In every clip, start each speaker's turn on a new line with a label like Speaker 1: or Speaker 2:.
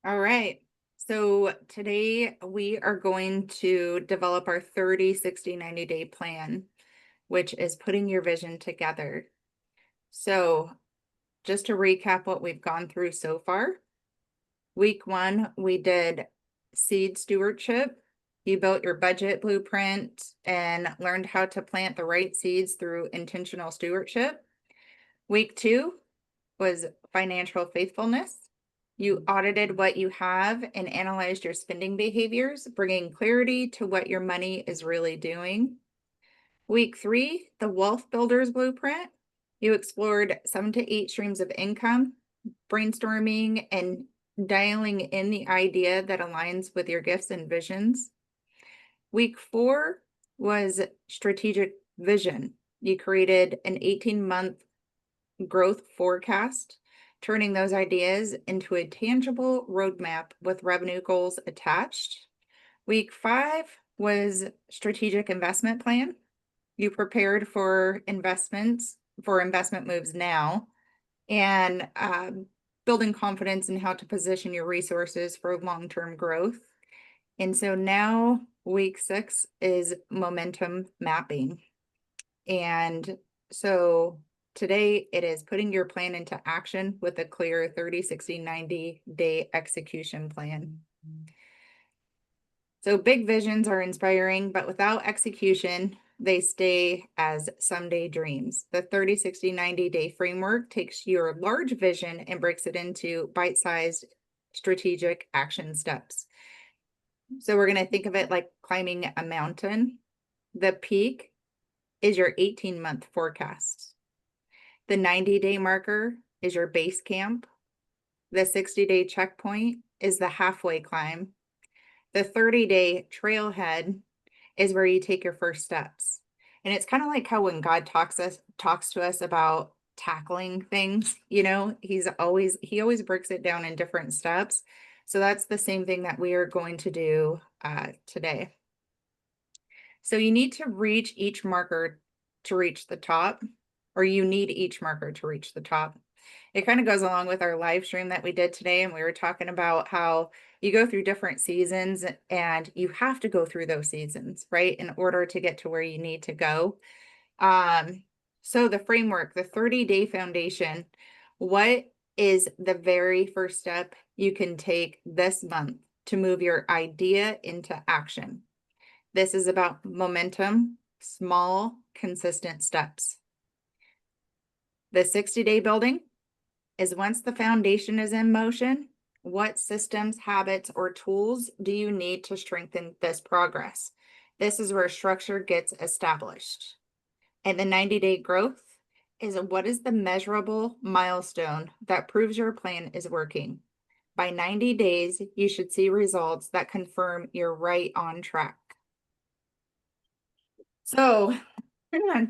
Speaker 1: All right. So today we are going to develop our 30, 60, 90-day plan, which is putting your vision together. So just to recap what we've gone through so far, week one, we did seed stewardship. You built your budget blueprint and learned how to plant the right seeds through intentional stewardship. Week two was financial faithfulness. You audited what you have and analyzed your spending behaviors, bringing clarity to what your money is really doing. Week three, the Wealth Builders Blueprint. You explored 7 to 8 streams of income, brainstorming and dialing in the idea that aligns with your gifts and visions. Week four was strategic vision. You created an 18-month growth forecast, turning those ideas into a tangible roadmap with revenue goals attached. Week five was strategic investment plan. You prepared for investment moves now and building confidence in how to position your resources for long-term growth. And so now week six is momentum mapping. And so today it is putting your plan into action with a clear 30, 60, 90-day execution plan. So big visions are inspiring, but without execution, they stay as someday dreams. The 30, 60, 90-day framework takes your large vision and breaks it into bite-sized strategic action steps. So we're going to think of it like climbing a mountain. The peak is your 18-month forecast. The 90-day marker is your base camp. The 60-day checkpoint is the halfway climb. The 30-day trailhead is where you take your first steps. And it's kind of like how when God talks to us about tackling things, he always breaks it down in different steps. So that's the same thing that we are going to do today. So you need to reach each marker to reach the top, or you need each marker to reach the top. It kind of goes along with our live stream that we did today, and we were talking about how you go through different seasons and you have to go through those seasons, right, in order to get to where you need to go. So the framework, the 30-day foundation, what is the very first step you can take this month to move your idea into action? This is about momentum, small, consistent steps. The 60-day building is once the foundation is in motion, what systems, habits, or tools do you need to strengthen this progress? This is where structure gets established. And the 90-day growth is what is the measurable milestone that proves your plan is working? By 90 days, you should see results that confirm you're right on track. So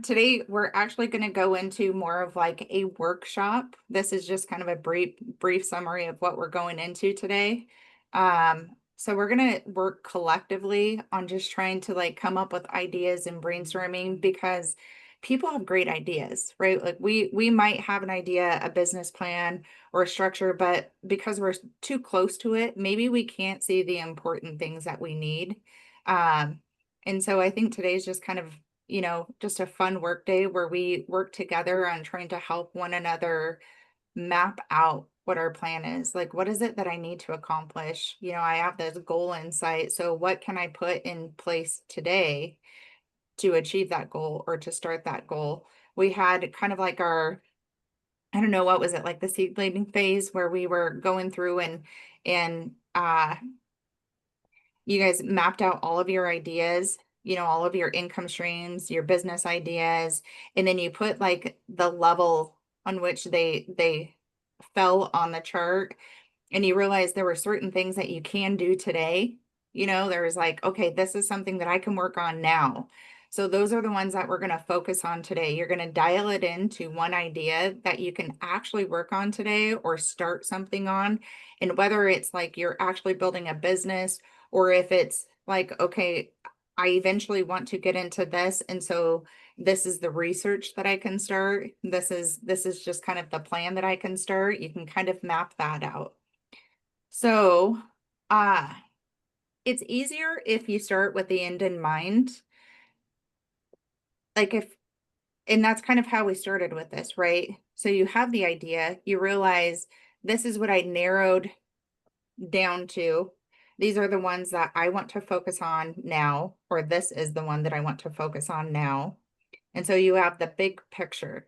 Speaker 1: today we're actually going to go into more of like a workshop. This is just kind of a brief summary of what we're going into today. So we're going to work collectively on just trying to like come up with ideas and brainstorming, because people have great ideas, right? Like we might have an idea, a business plan or a structure, but because we're too close to it, maybe we can't see the important things that we need. And so I think today's just kind of, just a fun work day where we work together on trying to help one another map out what our plan is. Like, what is it that I need to accomplish? I have this goal in sight. So what can I put in place today to achieve that goal or to start that goal? We had kind of like I don't know, what was it, like the seedling phase where we were going through and you guys mapped out all of your ideas, all of your income streams, your business ideas, and then you put like the level on which they fell on the chart, and you realize there were certain things that you can do today. There was like, okay, this is something that I can work on now. So those are the ones that we're going to focus on today. You're going to dial it into one idea that you can actually work on today or start something on. And whether it's like you're actually building a business, or if it's like, okay, I eventually want to get into this, and so this is the research that I can start. This is just kind of the plan that I can start. You can kind of map that out. So, uh, it's easier if you start with the end in mind. Like and that's kind of how we started with this, right? So you have the idea, you realize this is what I narrowed down to. These are the ones that I want to focus on now, or this is the one that I want to focus on now. And so you have the big picture.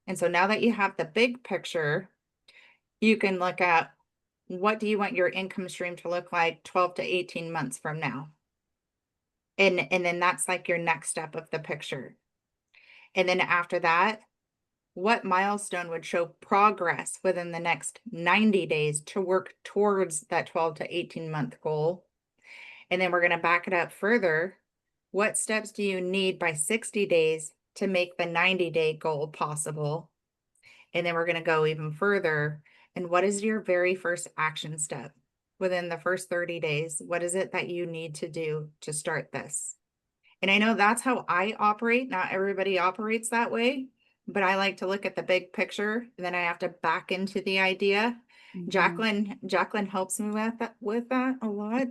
Speaker 1: And so now that you have the big picture, you can look at what do you want your income stream to look like 12 to 18 months from now? And then that's like your next step of the picture. And then after that, what milestone would show progress within the next 90 days to work towards that 12 to 18-month goal? And then we're going to back it up further. What steps do you need by 60 days to make the 90-day goal possible? And then we're going to go even further. And what is your very first action step within the first 30 days? What is it that you need to do to start this? And I know that's how I operate. Not everybody operates that way, but I like to look at the big picture, and then I have to back into the idea. Jacqueline helps me with that a lot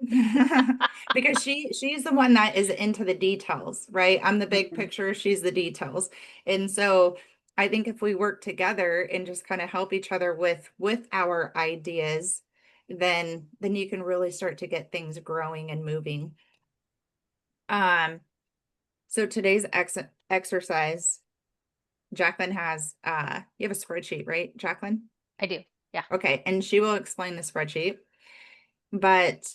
Speaker 1: because she's the one that is into the details, right? I'm the big picture, she's the details. And so I think if we work together and just kind of help each other with our ideas, then you can really start to get things growing and moving. So today's exercise, Jacqueline has, you have a spreadsheet, right, Jacqueline?
Speaker 2: I do. Yeah.
Speaker 1: Okay, and she will explain the spreadsheet. But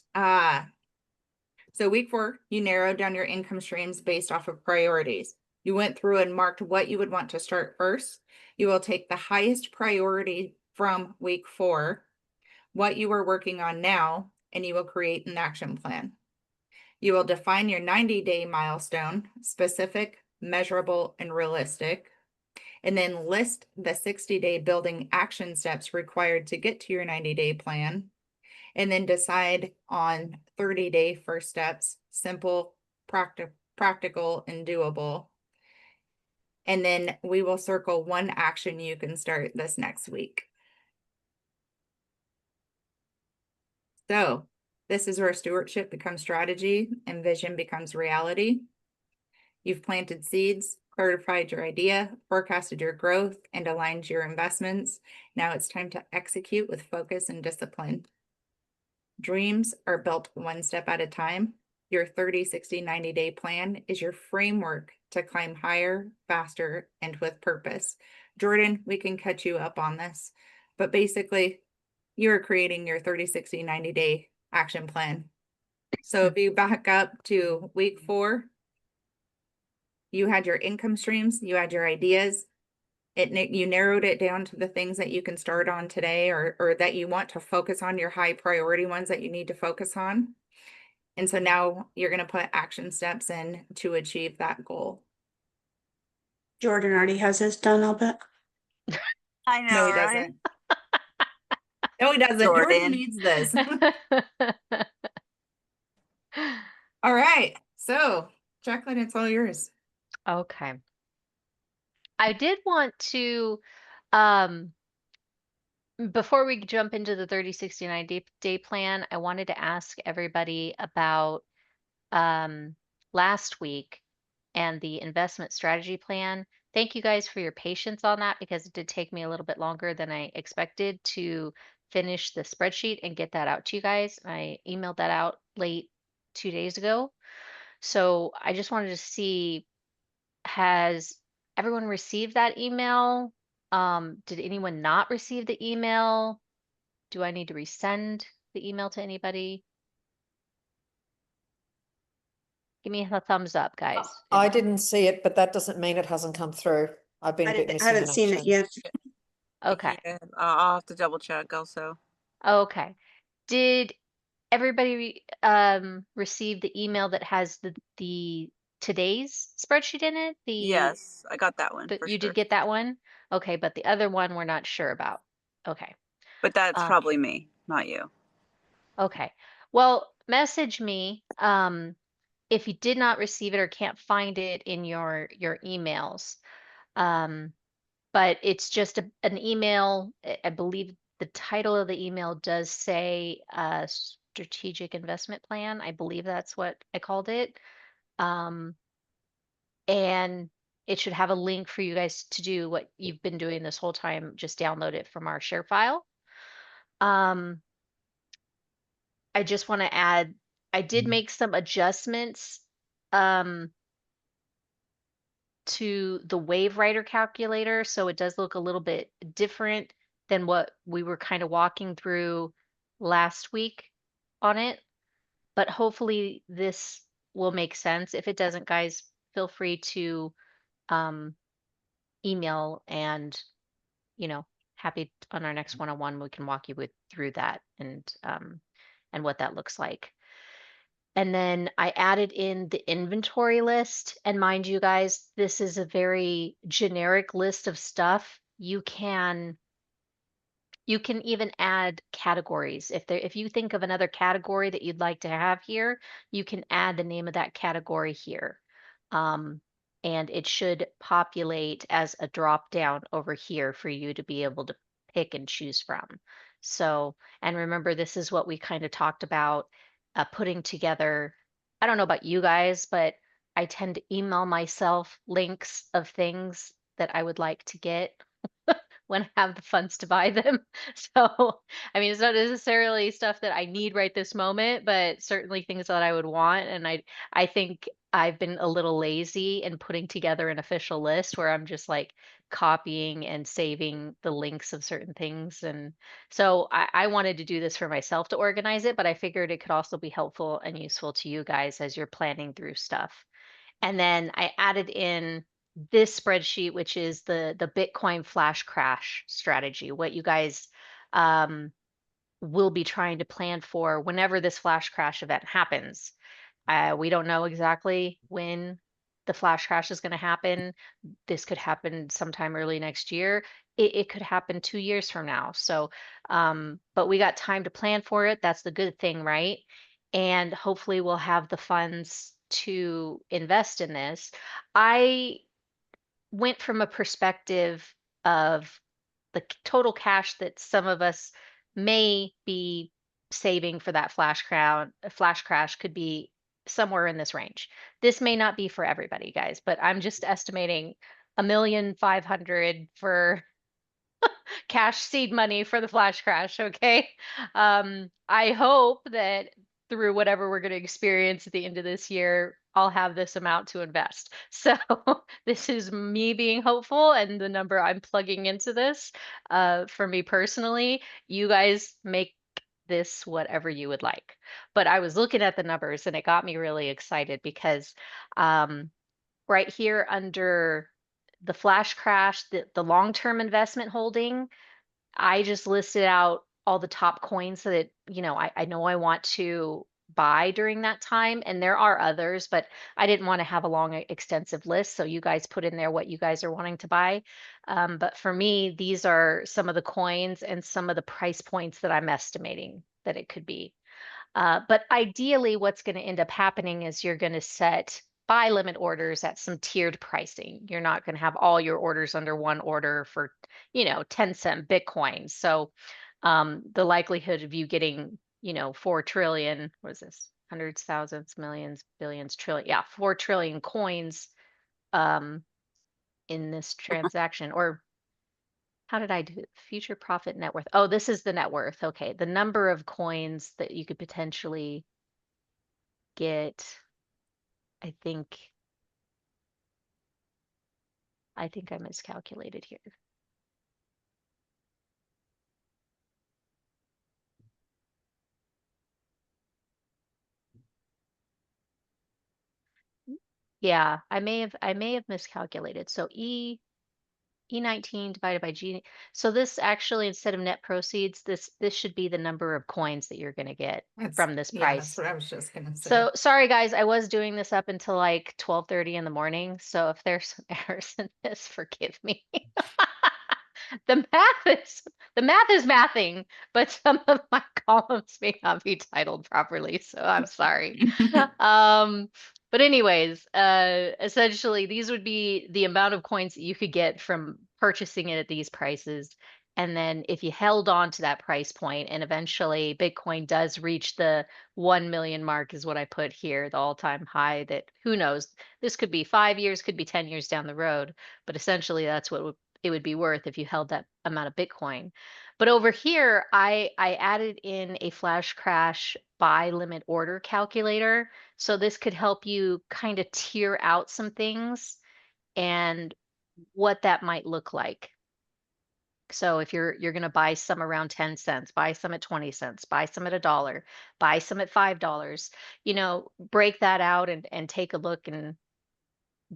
Speaker 1: so week 4, you narrowed down your income streams based off of priorities. You went through and marked what you would want to start first. You will take the highest priority from week 4, what you are working on now, and you will create an action plan. You will define your 90-day milestone, specific, measurable, and realistic, and then list the 60-day building action steps required to get to your 90-day plan, and then decide on 30-day first steps, simple, practical, and doable. And then we will circle one action you can start this next week. So this is where stewardship becomes strategy and vision becomes reality. You've planted seeds, clarified your idea, forecasted your growth, and aligned your investments. Now it's time to execute with focus and discipline. Dreams are built one step at a time. Your 30, 60, 90-day plan is your framework to climb higher, faster, and with purpose. Jordan, we can catch you up on this, but basically you're creating your 30, 60, 90-day action plan. So if you back up to week 4, you had your income streams, you had your ideas, you narrowed it down to the things that you can start on today or that you want to focus on, your high priority ones that you need to focus on. And so now you're going to put action steps in to achieve that goal.
Speaker 3: Jordan already has his done, I'll bet.
Speaker 4: I know,
Speaker 1: No, he
Speaker 4: right?
Speaker 1: doesn't. No, he doesn't. Jordan needs this. All right. So, Jacqueline, it's all yours.
Speaker 2: Okay. I did want to, um, before we jump into the 30, 60, 90-day plan, I wanted to ask everybody about last week and the investment strategy plan. Thank you guys for your patience on that because it did take me a little bit longer than I expected to finish the spreadsheet and get that out to you guys. I emailed that out late 2 days ago. So I just wanted to see, has everyone received that email? Did anyone not receive the email? Do I need to resend the email to anybody? Give me a thumbs up, guys.
Speaker 5: I didn't see it, but that doesn't mean it hasn't come through. I've been a bit
Speaker 3: I
Speaker 5: missing
Speaker 3: haven't
Speaker 5: in
Speaker 3: seen it
Speaker 5: action.
Speaker 3: yet.
Speaker 2: Okay.
Speaker 4: Yeah, I'll have to double check also.
Speaker 2: Okay. Did everybody receive the email that has the today's spreadsheet in it?
Speaker 4: Yes, I got that one for
Speaker 2: You
Speaker 4: sure.
Speaker 2: did get that one? Okay, but the other one we're not sure about. Okay.
Speaker 4: But that's probably me, not you.
Speaker 2: Okay. Well, message me if you did not receive it or can't find it in your emails. But it's just an email. I believe the title of the email does say strategic investment plan. I believe that's what I called it. And it should have a link for you guys to do what you've been doing this whole time. Just download it from our share file. I just want to add, I did make some adjustments to the wave writer calculator, so it does look a little bit different than what we were kind of walking through last week on it. But hopefully this will make sense. If it doesn't, guys, feel free to email, and happy on our next one-on-one we can walk you through that and what that looks like. And then I added in the inventory list. And mind you guys, this is a very generic list of stuff. You can even add categories. If you think of another category that you'd like to have here, you can add the name of that category here. And it should populate as a drop down over here for you to be able to pick and choose from. So, and remember, this is what we kind of talked about putting together. I don't know about you guys, but I tend to email myself links of things that I would like to get when I have the funds to buy them. So, I mean, it's not necessarily stuff that I need right this moment, but certainly things that I would want. And I think I've been a little lazy in putting together an official list where I'm just like copying and saving the links of certain things. And so I wanted to do this for myself to organize it, but I figured it could also be helpful and useful to you guys as you're planning through stuff. And then I added in this spreadsheet, which is the Bitcoin flash crash strategy, what you guys will be trying to plan for whenever this flash crash event happens. We don't know exactly when the flash crash is going to happen. This could happen sometime early next year. It could happen 2 years from now. So, but we got time to plan for it. That's the good thing, right? And hopefully we'll have the funds to invest in this. I went from a perspective of the total cash that some of us may be saving for that flash crash could be somewhere in this range. This may not be for everybody, guys, but I'm just estimating 1,500,000 for cash seed money for the flash crash. Okay. I hope that through whatever we're going to experience at the end of this year, I'll have this amount to invest. So this is me being hopeful and the number I'm plugging into this. For me personally, you guys make this whatever you would like. But I was looking at the numbers and it got me really excited because right here under the flash crash, the long-term investment holding, I just listed out all the top coins that, I know I want to buy during that time. And there are others, but I didn't want to have a long, extensive list. So you guys put in there what you guys are wanting to buy. But for me, these are some of the coins and some of the price points that I'm estimating that it could be. But ideally, what's going to end up happening is you're going to set buy limit orders at some tiered pricing. You're not going to have all your orders under one order for, 10-cent Bitcoin. So the likelihood of you getting, 4 trillion, what is this? Hundreds, thousands, millions, billions, trillion. Yeah, 4 trillion coins in this transaction. Or how did I do it? Future profit net worth? Oh, this is the net worth. Okay. The number of coins that you could potentially get, I think I miscalculated here. Yeah, I may have miscalculated. So E19 divided by G. So this actually, instead of net proceeds, this should be the number of coins that you're going to get from this
Speaker 1: Yeah,
Speaker 2: price.
Speaker 1: that's what I was just gonna say.
Speaker 2: So sorry guys, I was doing this up until like 12:30 in the morning. So if there's some errors in this, forgive me. The math is mathing, but some of my columns may not be titled properly, so I'm sorry. But anyways, essentially these would be the amount of coins that you could get from purchasing it at these prices. And then if you held on to that price point and eventually Bitcoin does reach the 1 million mark is what I put here, the all-time high that who knows, this could be 5 years, could be 10 years down the road, but essentially that's what it would be worth if you held that amount of Bitcoin. But over here, I added in a flash crash buy limit order calculator. So this could help you kind of tier out some things and what that might look like. So if you're going to buy some around 10 cents, buy some at 20 cents, buy some at $1, buy some at $5, break that out and take a look and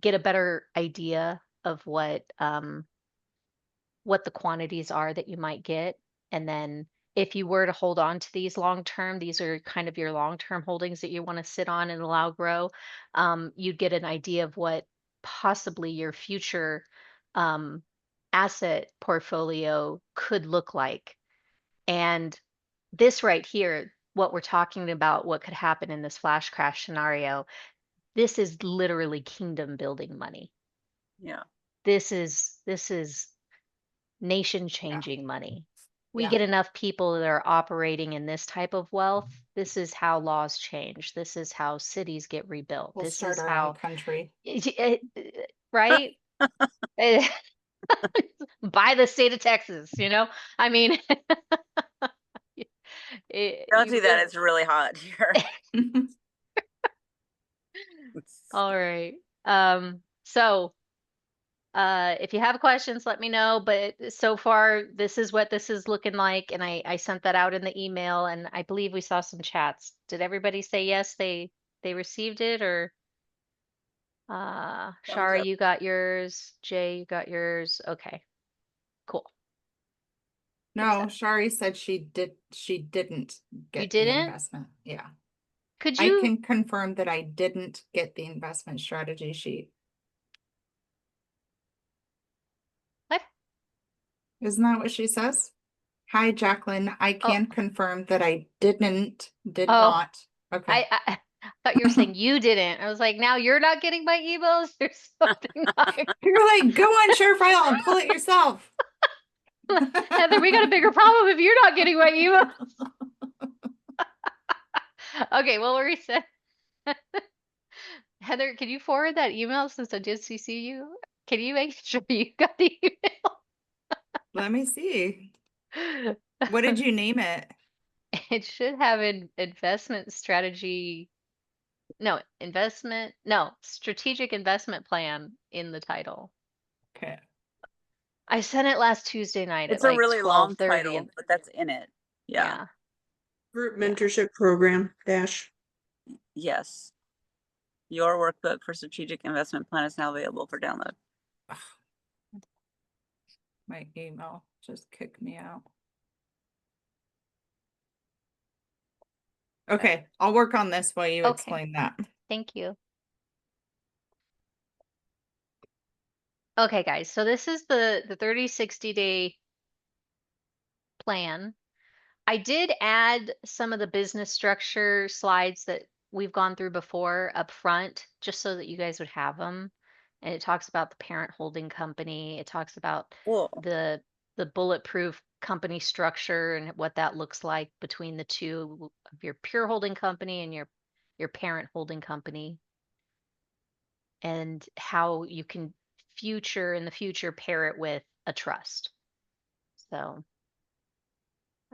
Speaker 2: get a better idea of what the quantities are that you might get. And then if you were to hold on to these long term, these are kind of your long term holdings that you want to sit on and allow grow. You'd get an idea of what possibly your future um, asset portfolio could look like. And this right here, what we're talking about, what could happen in this flash crash scenario, this is literally kingdom building money.
Speaker 4: Yeah.
Speaker 2: This is nation changing money. We
Speaker 1: Yeah.
Speaker 2: get enough people that are operating in this type of wealth. This is how laws change. This is how cities get rebuilt.
Speaker 1: We'll
Speaker 2: This
Speaker 1: start
Speaker 2: is
Speaker 1: our own
Speaker 2: how,
Speaker 1: country.
Speaker 2: right? Eh, Buy the state of Texas, I mean,
Speaker 4: Don't do that.
Speaker 2: really.
Speaker 4: It's really hot here.
Speaker 2: All right. So if you have questions, let me know. But so far, this is what this is looking like. And I sent that out in the email, and I believe we saw some chats. Did everybody say yes, they received it? Or
Speaker 4: Thumbs
Speaker 2: Shara,
Speaker 4: up.
Speaker 2: you got yours. Jay, you got yours. Okay, cool.
Speaker 1: No, Shari said she didn't get the
Speaker 2: didn't?
Speaker 1: investment. Yeah.
Speaker 2: Could
Speaker 1: I
Speaker 2: you?
Speaker 1: can confirm that I didn't get the investment strategy sheet.
Speaker 2: What?
Speaker 1: Isn't that what she says? Hi, Jacqueline. I
Speaker 2: Oh,
Speaker 1: can confirm that I did
Speaker 2: oh,
Speaker 1: not. Okay.
Speaker 2: I thought you were saying you didn't. I was like, now you're not getting my emails. There's something I'm
Speaker 1: You're like, go on ShareFile and pull it yourself.
Speaker 2: Heather, we got a bigger problem if you're not getting my email. Okay, we'll reset. Heather, can you forward that email since I did CC you? Can you make sure you got the
Speaker 1: Let me see.
Speaker 2: email?
Speaker 1: What did you name it?
Speaker 2: It should have an investment strategy. No, strategic investment plan in the title.
Speaker 1: Okay.
Speaker 2: I sent it last Tuesday night
Speaker 4: It's
Speaker 2: at
Speaker 4: a
Speaker 2: like
Speaker 4: really long
Speaker 2: 12:30.
Speaker 4: title, but that's in it. Yeah.
Speaker 2: Yeah.
Speaker 3: Group
Speaker 2: Yeah.
Speaker 3: mentorship program dash.
Speaker 4: Yes. Your workbook for strategic investment plan is now available for download.
Speaker 1: My email just kicked me out. Okay, I'll work on this while you
Speaker 2: Okay.
Speaker 1: explain that.
Speaker 2: Thank you. Okay, guys. So this is the 30, 60-day plan. I did add some of the business structure slides that we've gone through before up front, just so that you guys would have them. And it talks about the parent holding company. It talks about
Speaker 4: Cool.
Speaker 2: the bulletproof company structure and what that looks like between the two of your pure holding company and your parent holding company, and how you can in the future pair it with a trust. So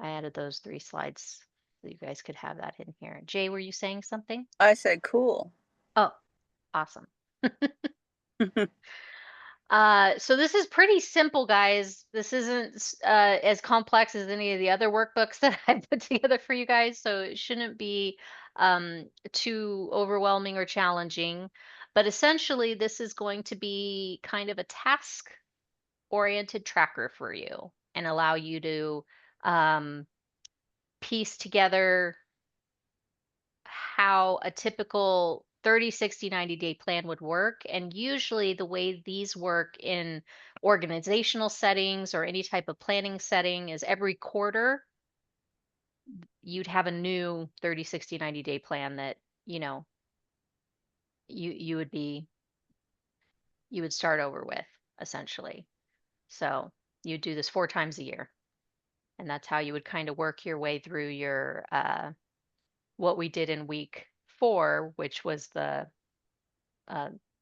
Speaker 2: I added those 3 slides so you guys could have that in here. Jay, were you saying something?
Speaker 4: I said cool.
Speaker 2: Oh, awesome. So this is pretty simple, guys. This isn't as complex as any of the other workbooks that I put together for you guys, so it shouldn't be too overwhelming or challenging. But essentially, this is going to be kind of a task-oriented tracker for you and allow you to piece together how a typical 30, 60, 90-day plan would work. And usually the way these work in organizational settings or any type of planning setting is every quarter you'd have a new 30, 60, 90-day plan that, you would start over with essentially. So You do this 4 times a year. And that's how you would kind of work your way through your what we did in week 4, which was uh,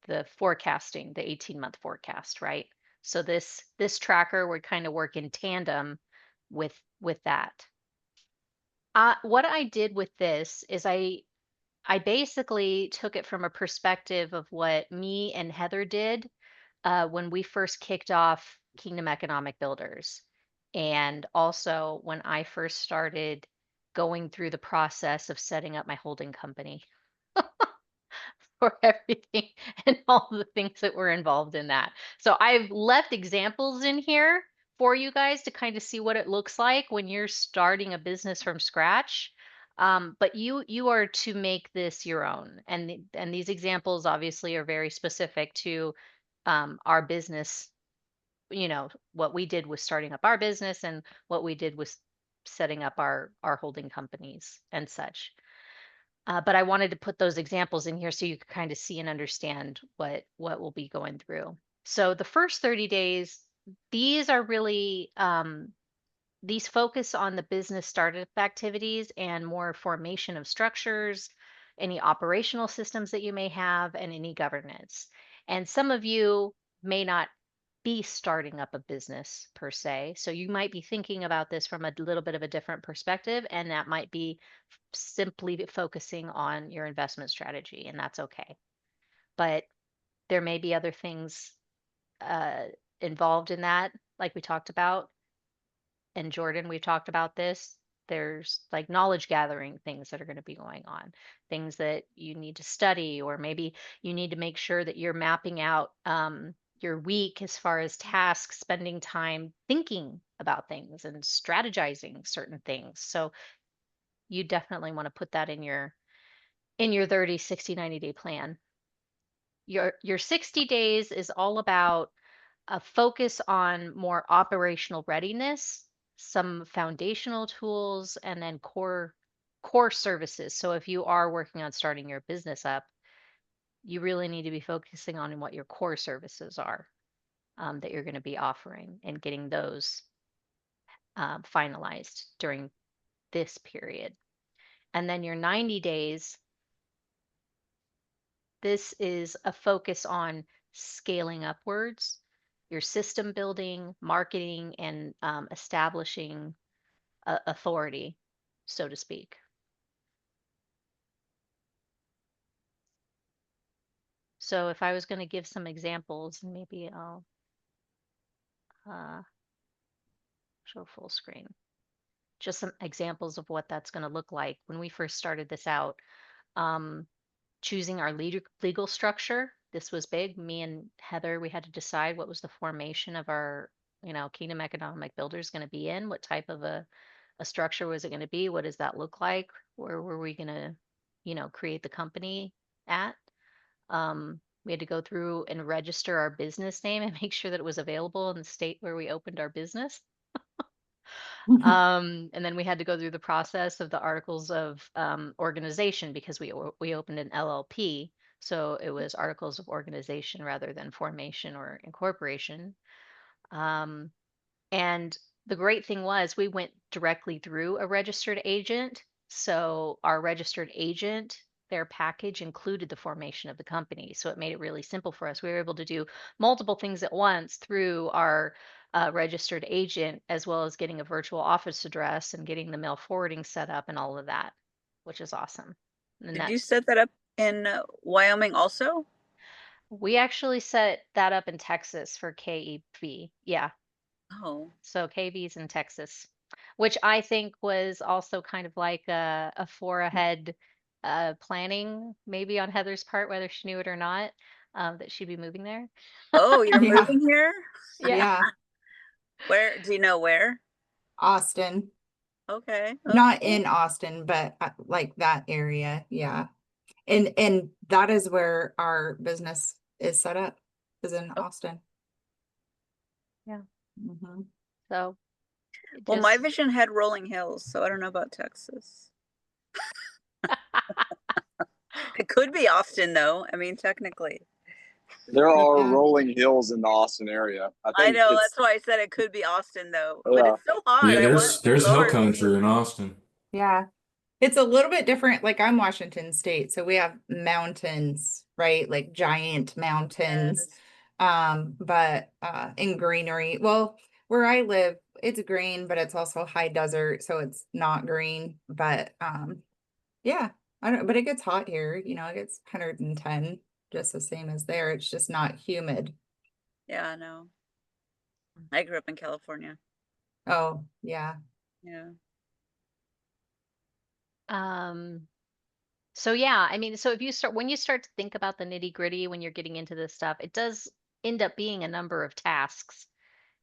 Speaker 2: the forecasting, the 18-month forecast, right? So this tracker would kind of work in tandem with that. What I did with this is I basically took it from a perspective of what me and Heather did when we first kicked off Kingdom Economic Builders. And also when I first started going through the process of setting up my holding company for everything and all the things that were involved in that. So I've left examples in here for you guys to kind of see what it looks like when you're starting a business from scratch. But you are to make this your own, and these examples obviously are very specific to our business. You know, what we did was starting up our business, and what we did was setting up our holding companies and such. But I wanted to put those examples in here so you could kind of see and understand what we'll be going through. So the first 30 days, these are really these focus on the business startup activities and more formation of structures, any operational systems that you may have, and any governance. And some of you may not be starting up a business per se. So you might be thinking about this from a little bit of a different perspective, and that might be simply focusing on your investment strategy, and that's okay. But there may be other things uh, involved in that, like we talked about. And Jordan, we've talked about this. There's like knowledge gathering things that are going to be going on, things that you need to study, or maybe you need to make sure that you're mapping out your week as far as tasks, spending time thinking about things and strategizing certain things. So you definitely want to put that in your 30, 60, 90-day plan. Your 60 days is all about a focus on more operational readiness, some foundational tools, and then core services. So if you are working on starting your business up, you really need to be focusing on what your core services are that you're going to be offering and getting those finalized during this period. And then your 90 days, this is a focus on scaling upwards, your system building, marketing, and establishing authority, so to speak. So if I was going to give some examples, maybe I'll show full screen. Just some examples of what that's going to look like. When we first started this out, choosing our legal structure, this was big. Me and Heather, we had to decide what was the formation of our, Kingdom Economic Builders going to be in, what type of a structure was it going to be, what does that look like, where were we going to, create the company at. We had to go through and register our business name and make sure that it was available in the state where we opened our business. And then we had to go through the process of the articles of organization, because we opened an LLP. So it was articles of organization rather than formation or incorporation. And the great thing was we went directly through a registered agent. So our registered agent, their package included the formation of the company. So it made it really simple for us. We were able to do multiple things at once through our registered agent, as well as getting a virtual office address and getting the mail forwarding set up and all of that, which is awesome. And
Speaker 4: Did you set that up in Wyoming also?
Speaker 2: we actually set that up in Texas for KEV. Yeah.
Speaker 4: Oh,
Speaker 2: So KV's in Texas, which I think was also kind of like a 4 ahead planning, maybe on Heather's part, whether she knew it or not, that she'd be moving there.
Speaker 4: oh, you're
Speaker 1: Yeah.
Speaker 4: moving here?
Speaker 1: Yeah,
Speaker 4: Where, do you know where?
Speaker 1: Austin,
Speaker 4: Okay.
Speaker 1: not
Speaker 4: okay.
Speaker 1: in Austin, but like that area. Yeah. And that is where our business is set up, is in
Speaker 4: Oh.
Speaker 1: Austin.
Speaker 2: Yeah.
Speaker 1: Mhm.
Speaker 2: So
Speaker 4: Well, my
Speaker 2: just
Speaker 4: vision had rolling hills, so I don't know about Texas. It could be Austin, though. I mean, technically.
Speaker 6: There are
Speaker 1: Yeah.
Speaker 6: rolling hills in the Austin area. I
Speaker 4: I
Speaker 6: think
Speaker 4: know,
Speaker 6: it's
Speaker 4: that's why I said it could be Austin though, but
Speaker 6: yeah.
Speaker 4: it's so hot.
Speaker 7: Yeah,
Speaker 4: I want
Speaker 7: there's hill
Speaker 4: lower.
Speaker 7: country in Austin.
Speaker 1: Yeah. It's a little bit different. Like I'm Washington State, so we have mountains, right? Like giant mountains.
Speaker 4: Yes.
Speaker 1: But in greenery, well, where I live, it's green, but it's also high desert, so it's not green. But yeah, I don't, but it gets hot here, you know, it gets 110, just the same as there. It's just not humid.
Speaker 4: Yeah, I know. I grew up in California.
Speaker 1: Oh, yeah.
Speaker 4: Yeah.
Speaker 2: So yeah, I mean, so if you start when you start to think about the nitty-gritty when you're getting into this stuff, it does end up being a number of tasks.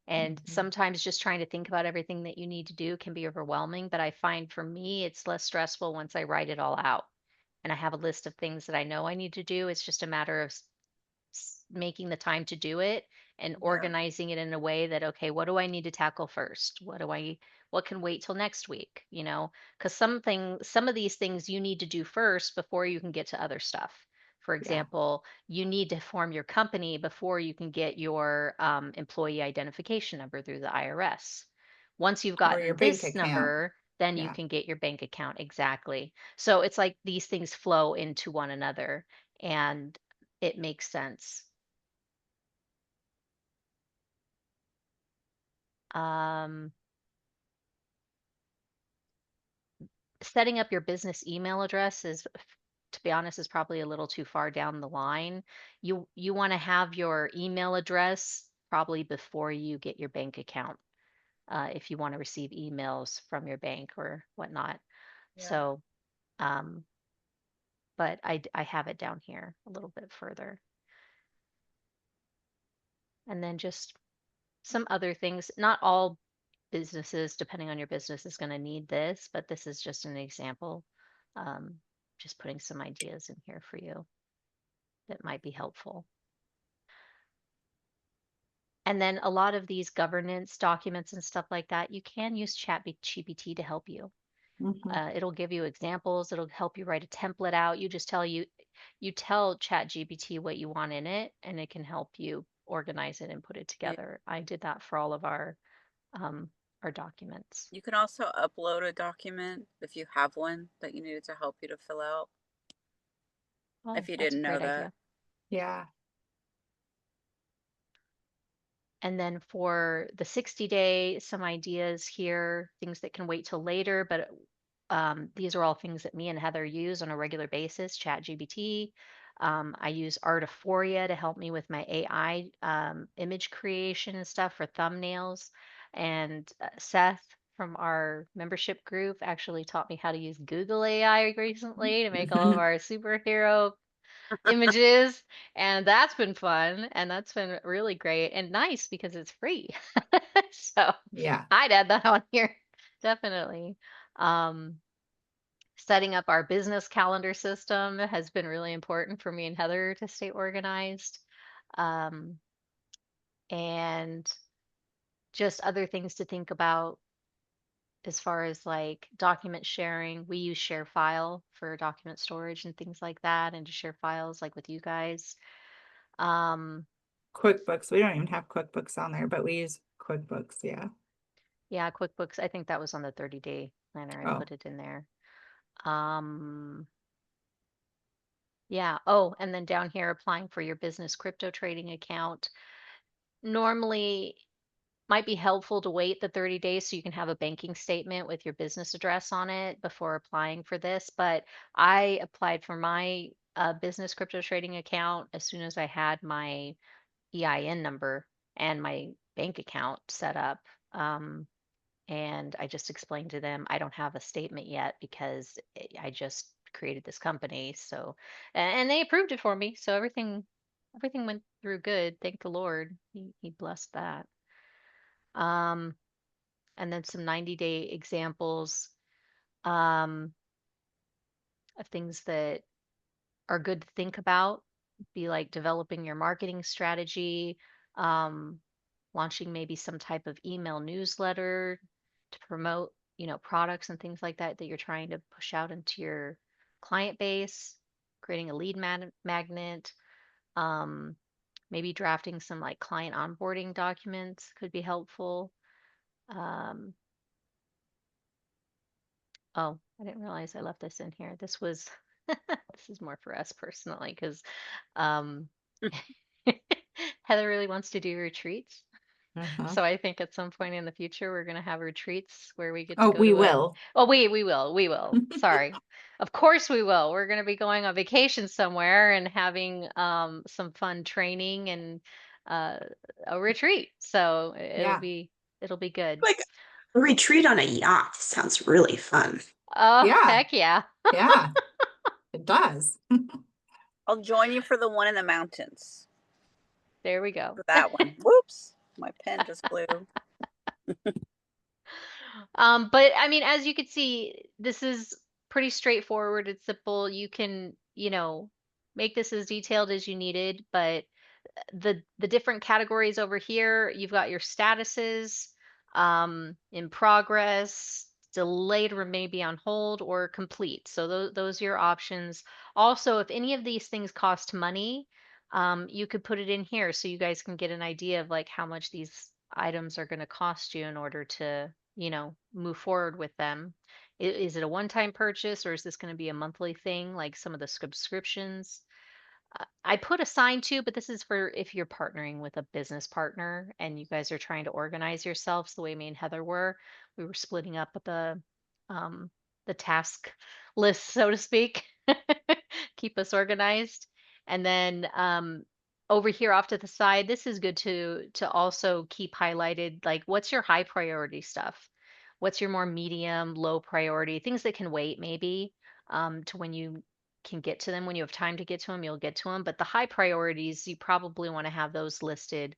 Speaker 2: And
Speaker 1: Mhm.
Speaker 2: sometimes just trying to think about everything that you need to do can be overwhelming, but I find for me it's less stressful once I write it all out and I have a list of things that I know I need to do. It's just a matter of making the time to do it and
Speaker 4: Yeah.
Speaker 2: organizing it in a way that, okay, what do I need to tackle first? What can wait till next week? Because some of these things you need to do first before you can get to other stuff. For
Speaker 1: Yeah.
Speaker 2: example, you need to form your company before you can get your employee identification number through the IRS. Once you've
Speaker 1: Or your
Speaker 2: gotten
Speaker 1: bank
Speaker 2: this
Speaker 1: account.
Speaker 2: number, then you
Speaker 1: Yeah.
Speaker 2: can get your bank account. Exactly. So it's like these things flow into one another and it makes sense. Um, Setting up your business email address to be honest, is probably a little too far down the line. You want to have your email address probably before you get your bank account, if you want to receive emails from your bank or whatnot.
Speaker 4: Yeah.
Speaker 2: So, um, but I have it down here a little bit further. And then just some other things. Not all businesses, depending on your business, is going to need this, but this is just an example. Um, just putting some ideas in here for you that might be helpful. And then a lot of these governance documents and stuff like that, you can use ChatGPT to help you.
Speaker 1: Mhm.
Speaker 2: It'll give you examples. It'll help you write a template out. You tell ChatGPT what you want in it, and it can help you organize it and put it
Speaker 4: Yeah.
Speaker 2: together. I did that for all of our documents.
Speaker 4: You can also upload a document if you have one that you needed to help you to fill out.
Speaker 2: Oh,
Speaker 4: If you
Speaker 2: that's a
Speaker 4: didn't know
Speaker 2: great
Speaker 4: that.
Speaker 2: idea.
Speaker 1: Yeah.
Speaker 2: And then for the 60-day, some ideas here, things that can wait till later, but these are all things that me and Heather use on a regular basis. ChatGPT. I use Artiforia to help me with my AI image creation and stuff for thumbnails. And Seth from our membership group actually taught me how to use Google AI recently to make all of our superhero images, and that's been fun, and that's been really great and nice because it's free. So
Speaker 1: Yeah.
Speaker 2: I'd add that on here. Definitely. um Setting up our business calendar system has been really important for me and Heather to stay organized. And just other things to think about as far as like document sharing. We use ShareFile for document storage and things like that, and to share files like with you guys.
Speaker 1: QuickBooks. We don't even have QuickBooks on there, but we use QuickBooks. Yeah.
Speaker 2: Yeah, QuickBooks. I think that was on the 30-day planner. I
Speaker 1: Oh,
Speaker 2: put it in there. Yeah. Oh, and then down here, applying for your business crypto trading account. Normally might be helpful to wait the 30 days so you can have a banking statement with your business address on it before applying for this. But I applied for my business crypto trading account as soon as I had my EIN number and my bank account set up. And I just explained to them I don't have a statement yet because I just created this company. So, and they approved it for me. So everything went through good. Thank the Lord. He blessed that. Um, and then some 90-day examples um, of things that are good to think about. Be like developing your marketing strategy, um, launching maybe some type of email newsletter to promote, products and things like that that you're trying to push out into your client base, creating a lead magnet, um, maybe drafting some like client onboarding documents could be helpful. Oh, I didn't realize I left this in here. This was this is more for us personally because um Heather really wants to do retreats.
Speaker 1: Uh-huh.
Speaker 2: So I think at some point in the future we're gonna have retreats where we get to
Speaker 1: Oh,
Speaker 2: go
Speaker 1: we
Speaker 2: to a
Speaker 1: will.
Speaker 2: oh we will. Sorry. Of course we will. We're gonna be going on vacation somewhere and having some fun training and uh a retreat. So
Speaker 1: Yeah.
Speaker 2: it'll be good.
Speaker 3: Like a retreat on a yacht sounds really fun.
Speaker 2: Oh,
Speaker 1: Yeah.
Speaker 2: heck yeah.
Speaker 1: Yeah, it does.
Speaker 4: I'll join you for the one in the mountains.
Speaker 2: There we go.
Speaker 4: For that one. Whoops. My pen just flew.
Speaker 2: But I mean, as you can see, this is pretty straightforward. It's simple. You can, make this as detailed as you needed, but the different categories over here, you've got your statuses, in progress, delayed or maybe on hold, or complete. So those are your options. Also, if any of these things cost money, you could put it in here so you guys can get an idea of like how much these items are going to cost you in order to, move forward with them. Is it a one-time purchase or is this going to be a monthly thing like some of the subscriptions? I put assign to, but this is for if you're partnering with a business partner and you guys are trying to organize yourselves the way me and Heather were. We were splitting up um, the task list, so to speak, keep us organized. And then over here off to the side, this is good to also keep highlighted. Like, what's your high priority stuff? What's your more medium, low priority things that can wait, maybe to when you can get to them. When you have time to get to them, you'll get to them. But the high priorities, you probably want to have those listed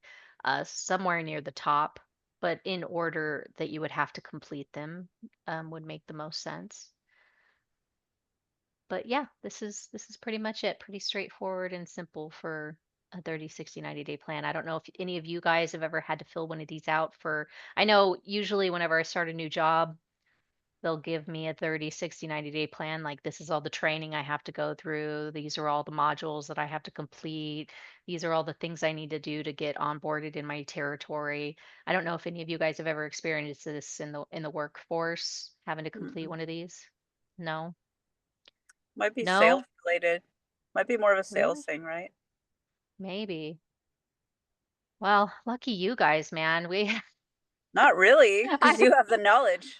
Speaker 2: somewhere near the top, but in order that you would have to complete them would make the most sense. But yeah, this is pretty much it. Pretty straightforward and simple for a 30, 60, 90-day plan. I don't know if any of you guys have ever had to fill one of these out for, I know usually whenever I start a new job, they'll give me a 30, 60, 90-day plan. Like, this is all the training I have to go through. These are all the modules that I have to complete. These are all the things I need to do to get onboarded in my territory. I don't know if any of you guys have ever experienced this in the workforce, having to complete
Speaker 4: Mm-mm.
Speaker 2: one of these. No?
Speaker 4: Might be sales
Speaker 2: No?
Speaker 4: related. Might be more of a
Speaker 2: Really?
Speaker 4: sales thing, right?
Speaker 2: Maybe. Well, lucky you guys, man.
Speaker 4: Not really, because
Speaker 2: I
Speaker 4: you have the knowledge.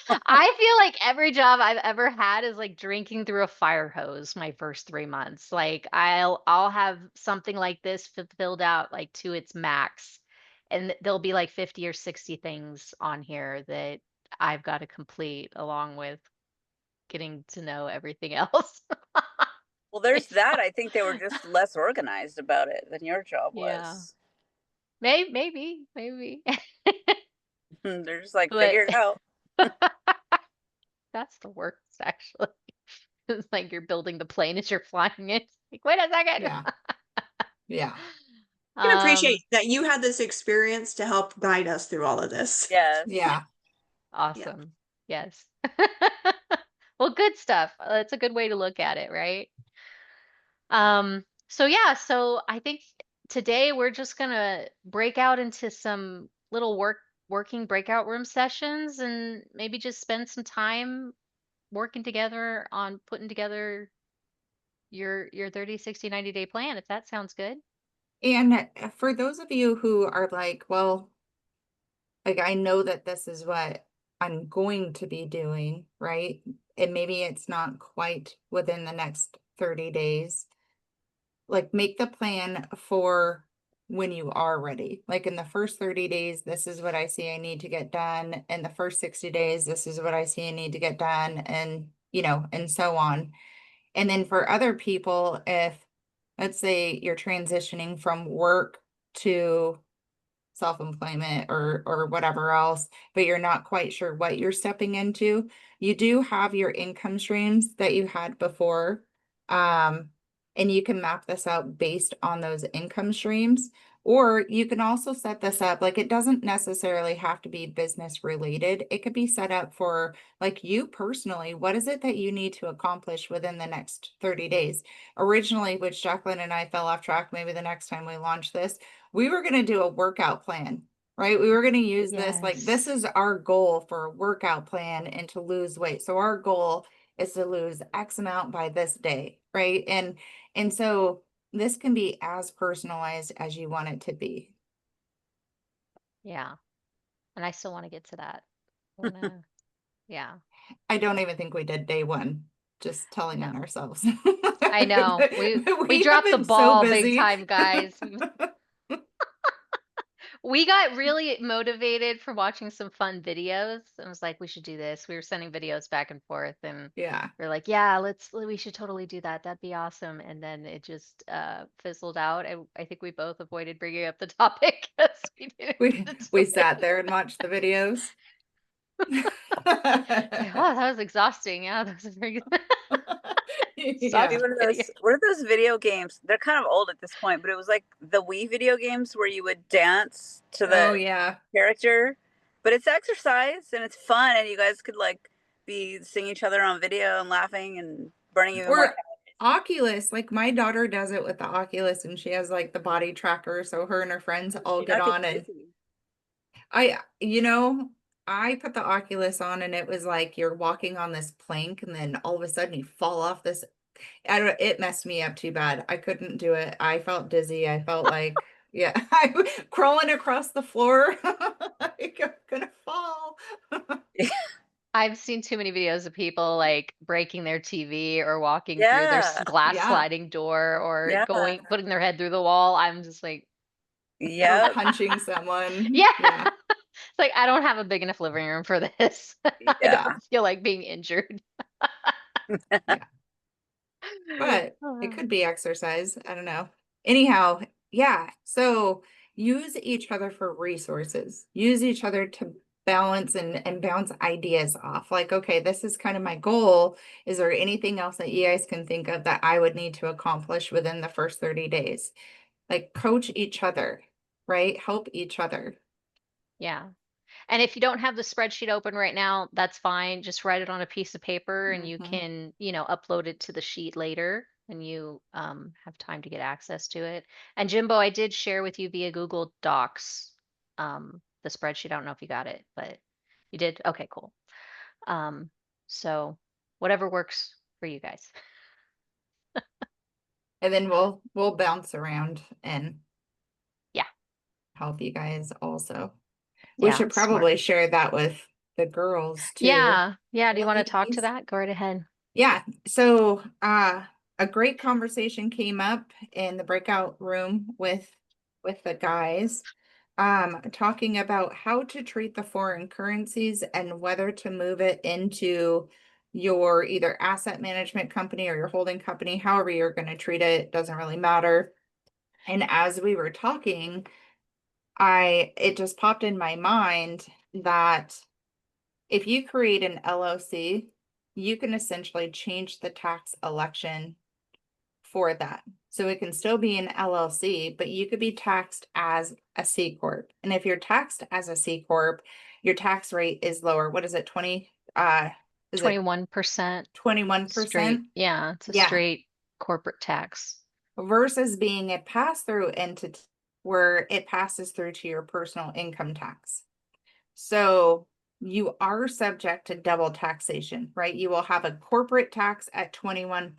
Speaker 2: I feel like every job I've ever had is like drinking through a fire hose my first 3 months. Like I'll have something like this filled out like to its max. And there'll be like 50 or 60 things on here that I've got to complete along with getting to know everything else.
Speaker 4: Well, there's
Speaker 2: It's
Speaker 4: that. I think they were just less organized about it than your job
Speaker 2: yeah.
Speaker 4: was.
Speaker 2: Maybe.
Speaker 4: They're just like,
Speaker 2: But
Speaker 4: figure it out.
Speaker 2: that's the worst actually. It's like you're building the plane as you're flying it. Like, wait a second.
Speaker 1: Yeah. Yeah.
Speaker 3: I can
Speaker 2: Um,
Speaker 3: appreciate that you had this experience to help guide us through all of this.
Speaker 4: Yes.
Speaker 1: Yeah.
Speaker 3: Yeah.
Speaker 2: awesome. Yes. Well, good stuff. That's a good way to look at it, right? So yeah, so I think today we're just gonna break out into some little working breakout room sessions and maybe just spend some time working together on putting together your 30, 60, 90-day plan, if that sounds good.
Speaker 1: And for those of you who are like, well, like I know that this is what I'm going to be doing, right? And maybe it's not quite within the next 30 days. Like, make the plan for when you are ready. Like, in the first 30 days, this is what I see I need to get done. In the first 60 days, this is what I see I need to get done, and and so on. And then for other people, if let's say you're transitioning from work to self-employment or whatever else, but you're not quite sure what you're stepping into, you do have your income streams that you had before. And you can map this out based on those income streams. Or you can also set this up, like it doesn't necessarily have to be business related. It could be set up for like you personally, what is it that you need to accomplish within the next 30 days? Originally, which Jacqueline and I fell off track, maybe the next time we launch this, we were going to do a workout plan, right? We were going to use this, like this
Speaker 2: Yes.
Speaker 1: is our goal for a workout plan and to lose weight. So our goal is to lose X amount by this day, right? And so this can be as personalized as you want it to be.
Speaker 2: Yeah. And I still want to get to that. I wanna, yeah.
Speaker 1: I don't even think we did day one, just telling on
Speaker 2: No.
Speaker 1: ourselves.
Speaker 2: I know. We
Speaker 1: We have
Speaker 2: dropped the
Speaker 1: been so
Speaker 2: ball big
Speaker 1: busy.
Speaker 2: time, guys. We got really motivated for watching some fun videos. I was like, we should do this. We were sending videos back and forth and
Speaker 1: Yeah.
Speaker 2: we are like, yeah, we should totally do that. That'd be awesome. And then it just fizzled out. And I think we both avoided bringing up the topic because we didn't
Speaker 1: We
Speaker 2: do
Speaker 1: sat
Speaker 2: it.
Speaker 1: there and watched the videos.
Speaker 2: Yeah, oh, that was exhausting. Yeah, that was a very good.
Speaker 1: Yeah.
Speaker 2: Sucked video.
Speaker 4: What are those video games? They're kind of old at this point, but it was like the Wii video games where you would dance to
Speaker 1: Oh
Speaker 4: the
Speaker 1: yeah.
Speaker 4: character. But it's exercise and it's fun, and you guys could like be seeing each other on video and laughing and burning even more
Speaker 1: Or Oculus, like my daughter does it with the Oculus and she has like the body tracker. So her and her friends all get
Speaker 4: not get
Speaker 1: on and
Speaker 4: dizzy.
Speaker 1: I put the Oculus on and it was like you're walking on this plank and then all of a sudden you fall off this. I don't, it messed me up too bad. I couldn't do it. I felt dizzy. I felt like, yeah, I'm crawling across the floor. Like I'm gonna fall.
Speaker 2: I've seen too many videos of people like breaking their TV or walking through their
Speaker 4: Yeah,
Speaker 2: glass
Speaker 1: Yeah.
Speaker 2: sliding door or
Speaker 4: yeah,
Speaker 2: putting their head through the wall. I'm just like,
Speaker 1: Or
Speaker 4: yep,
Speaker 1: punching someone.
Speaker 2: yeah.
Speaker 1: Yeah.
Speaker 2: It's like I don't have a big enough living room for this. I
Speaker 4: yeah.
Speaker 2: don't feel like being injured.
Speaker 1: Yeah. But it
Speaker 2: Oh,
Speaker 1: could be exercise. I don't know. Anyhow, yeah. So use each other for resources. Use each other to balance and bounce ideas off. Like, okay, this is kind of my goal. Is there anything else that you guys can think of that I would need to accomplish within the first 30 days? Like coach each other, right? Help each other.
Speaker 2: yeah. And if you don't have the spreadsheet open right now, that's fine. Just write it on a piece of paper and you
Speaker 1: Mhm.
Speaker 2: can, upload it to the sheet later when you have time to get access to it. And Jimbo, I did share with you via Google Docs the spreadsheet. I don't know if you got it, but you did. Okay, cool. Um, so whatever works for you guys.
Speaker 1: And then we'll bounce around and
Speaker 2: Yeah.
Speaker 1: help you guys also. We
Speaker 2: Yeah.
Speaker 1: should
Speaker 2: Smart.
Speaker 1: probably share that with the girls too.
Speaker 2: Yeah. Yeah. Do you want to talk to
Speaker 1: Ladies.
Speaker 2: that? Go right ahead.
Speaker 1: Yeah, so a great conversation came up in the breakout room with the guys talking about how to treat the foreign currencies and whether to move it into your either asset management company or your holding company, however you're going to treat it, doesn't really matter. And as we were talking, it just popped in my mind that if you create an LLC, you can essentially change the tax election for that. So it can still be an LLC, but you could be taxed as a C corp. And if you're taxed as a C corp, your tax rate is lower. What is it? 20 is it
Speaker 2: 21%
Speaker 1: 21%?
Speaker 2: straight. Yeah. It's a
Speaker 1: Yeah.
Speaker 2: straight corporate tax.
Speaker 1: Versus being a pass-through entity where it passes through to your personal income tax. So you are subject to double taxation, right? You will have a corporate tax at 21%,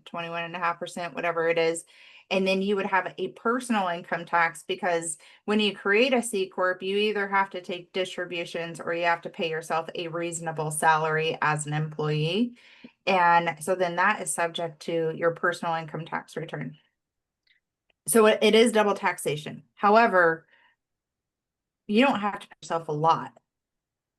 Speaker 1: 21.5%, whatever it is. And then you would have a personal income tax because when you create a C Corp, you either have to take distributions or you have to pay yourself a reasonable salary as an employee. And so then that is subject to your personal income tax return. So it is double taxation. However, you don't have to pay yourself a lot,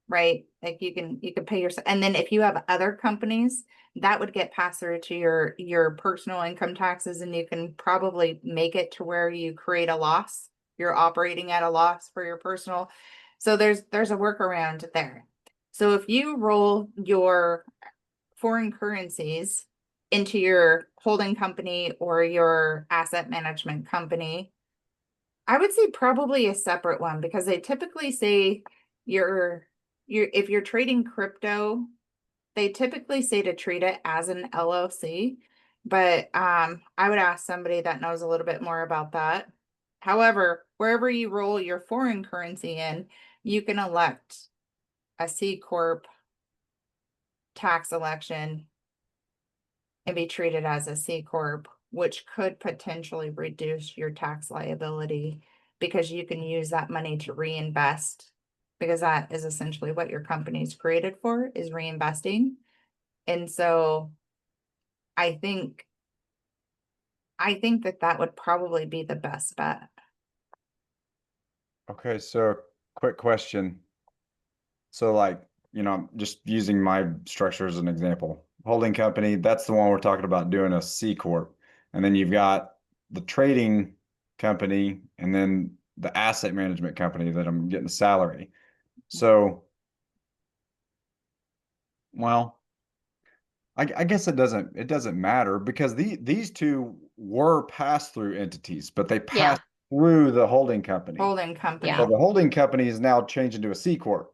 Speaker 1: right? Like you can pay yourself, and then if you have other companies, that would get passed through to your personal income taxes, and you can probably make it to where you create a loss. You're operating at a loss for your personal. So there's a workaround there. So if you roll your foreign currencies into your holding company or your asset management company, I would say probably a separate one because they typically say if you're trading crypto, they typically say to treat it as an LLC. But I would ask somebody that knows a little bit more about that. However, wherever you roll your foreign currency in, you can elect a C Corp tax election and be treated as a C Corp, which could potentially reduce your tax liability because you can use that money to reinvest, because that is essentially what your company is created for, is reinvesting. And so I think that that would probably be the best bet.
Speaker 7: Okay, so quick question. So like, I'm just using my structure as an example. Holding company, that's the one we're talking about doing a C Corp. And then you've got the trading company and then the asset management company that I'm getting salary. So, well, I guess it doesn't matter because these two were pass-through entities, but they
Speaker 2: Yeah.
Speaker 7: passed through the holding company.
Speaker 1: Holding company.
Speaker 2: Yeah.
Speaker 7: So the holding company is now changed into a C Corp.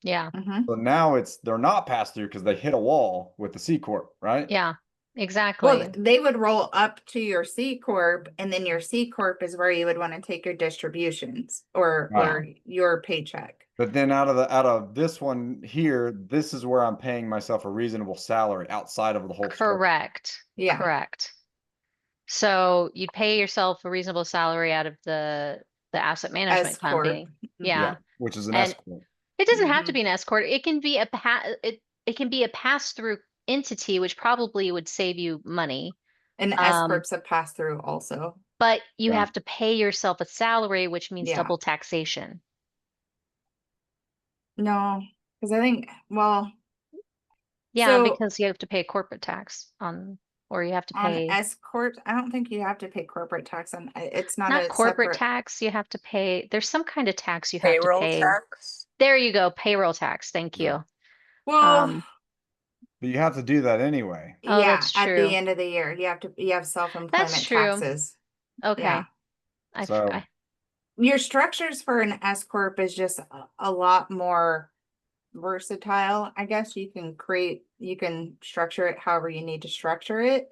Speaker 2: Yeah.
Speaker 1: Mhm.
Speaker 7: So now they're not passed through because they hit a wall with the C Corp, right?
Speaker 2: Yeah.
Speaker 1: Well,
Speaker 2: Exactly.
Speaker 1: they would roll up to your C Corp, and then your C Corp is where you would want to take your distributions or
Speaker 7: Right.
Speaker 1: your paycheck.
Speaker 7: But then out of this one here, this is where I'm paying myself a reasonable salary outside of the whole structure.
Speaker 2: Correct.
Speaker 1: Yeah.
Speaker 2: Correct. So you'd pay yourself a reasonable salary out of the asset management
Speaker 1: S Corp.
Speaker 2: company. Yeah.
Speaker 7: Which is an
Speaker 2: And
Speaker 7: S Corp.
Speaker 2: it doesn't have to
Speaker 1: Mhm.
Speaker 2: be an S corp. It can be it can be a pass-through entity, which probably would save you money.
Speaker 1: And S Corp's a pass through also.
Speaker 2: But you
Speaker 7: Yeah.
Speaker 2: have to pay yourself a salary, which means
Speaker 1: Yeah.
Speaker 2: double taxation.
Speaker 1: No, because I think, well,
Speaker 2: Yeah,
Speaker 1: so
Speaker 2: because you have to pay a corporate tax or you have to
Speaker 1: on
Speaker 2: pay
Speaker 1: S Corp, I don't think you have to pay corporate tax on, it's not
Speaker 2: not
Speaker 1: a
Speaker 2: corporate
Speaker 1: separate.
Speaker 2: tax, you have to pay, there's some kind of tax you have to
Speaker 4: Payroll
Speaker 2: pay.
Speaker 4: tax.
Speaker 2: There you go, payroll tax. Thank
Speaker 7: Yeah.
Speaker 2: you.
Speaker 1: Well,
Speaker 7: But you have to do that anyway.
Speaker 2: Oh,
Speaker 1: yeah,
Speaker 2: that's
Speaker 1: at the
Speaker 2: true.
Speaker 1: end of the year, you have
Speaker 2: That's
Speaker 1: self-employment
Speaker 2: true.
Speaker 1: taxes.
Speaker 2: Okay.
Speaker 1: Yeah.
Speaker 7: So
Speaker 1: Your structures for an S Corp is just a lot more versatile. I guess you can structure it however you need to structure it.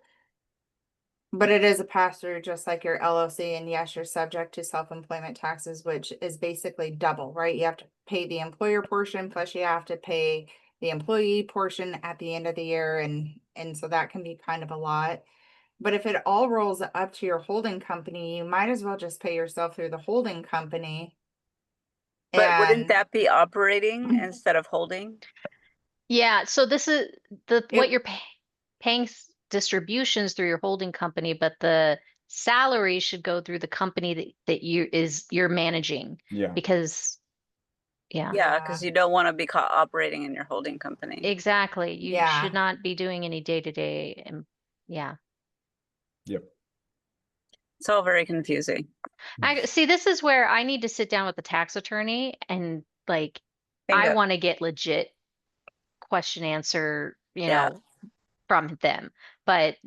Speaker 1: But it is a pass-through just like your LLC, and yes, you're subject to self-employment taxes, which is basically double, right? You have to pay the employer portion, plus you have to pay the employee portion at the end of the year, and so that can be kind of a lot. But if it all rolls up to your holding company, you might as well just pay yourself through the holding company.
Speaker 4: But wouldn't
Speaker 1: And
Speaker 4: that be operating instead of holding?
Speaker 2: Yeah, so this is what
Speaker 1: It-
Speaker 2: you're paying distributions through your holding company, but the salary should go through the company that you're managing
Speaker 7: yeah.
Speaker 2: because yeah,
Speaker 4: Yeah, because you don't want to be caught operating in your holding company.
Speaker 2: exactly. You
Speaker 1: Yeah.
Speaker 2: should not be doing any day-to-day and yeah.
Speaker 7: Yep.
Speaker 4: It's all very confusing.
Speaker 2: I see this is where I need to sit down with the tax attorney and like I
Speaker 4: Bingo.
Speaker 2: want to get legit question answer,
Speaker 4: Yeah.
Speaker 2: from them. But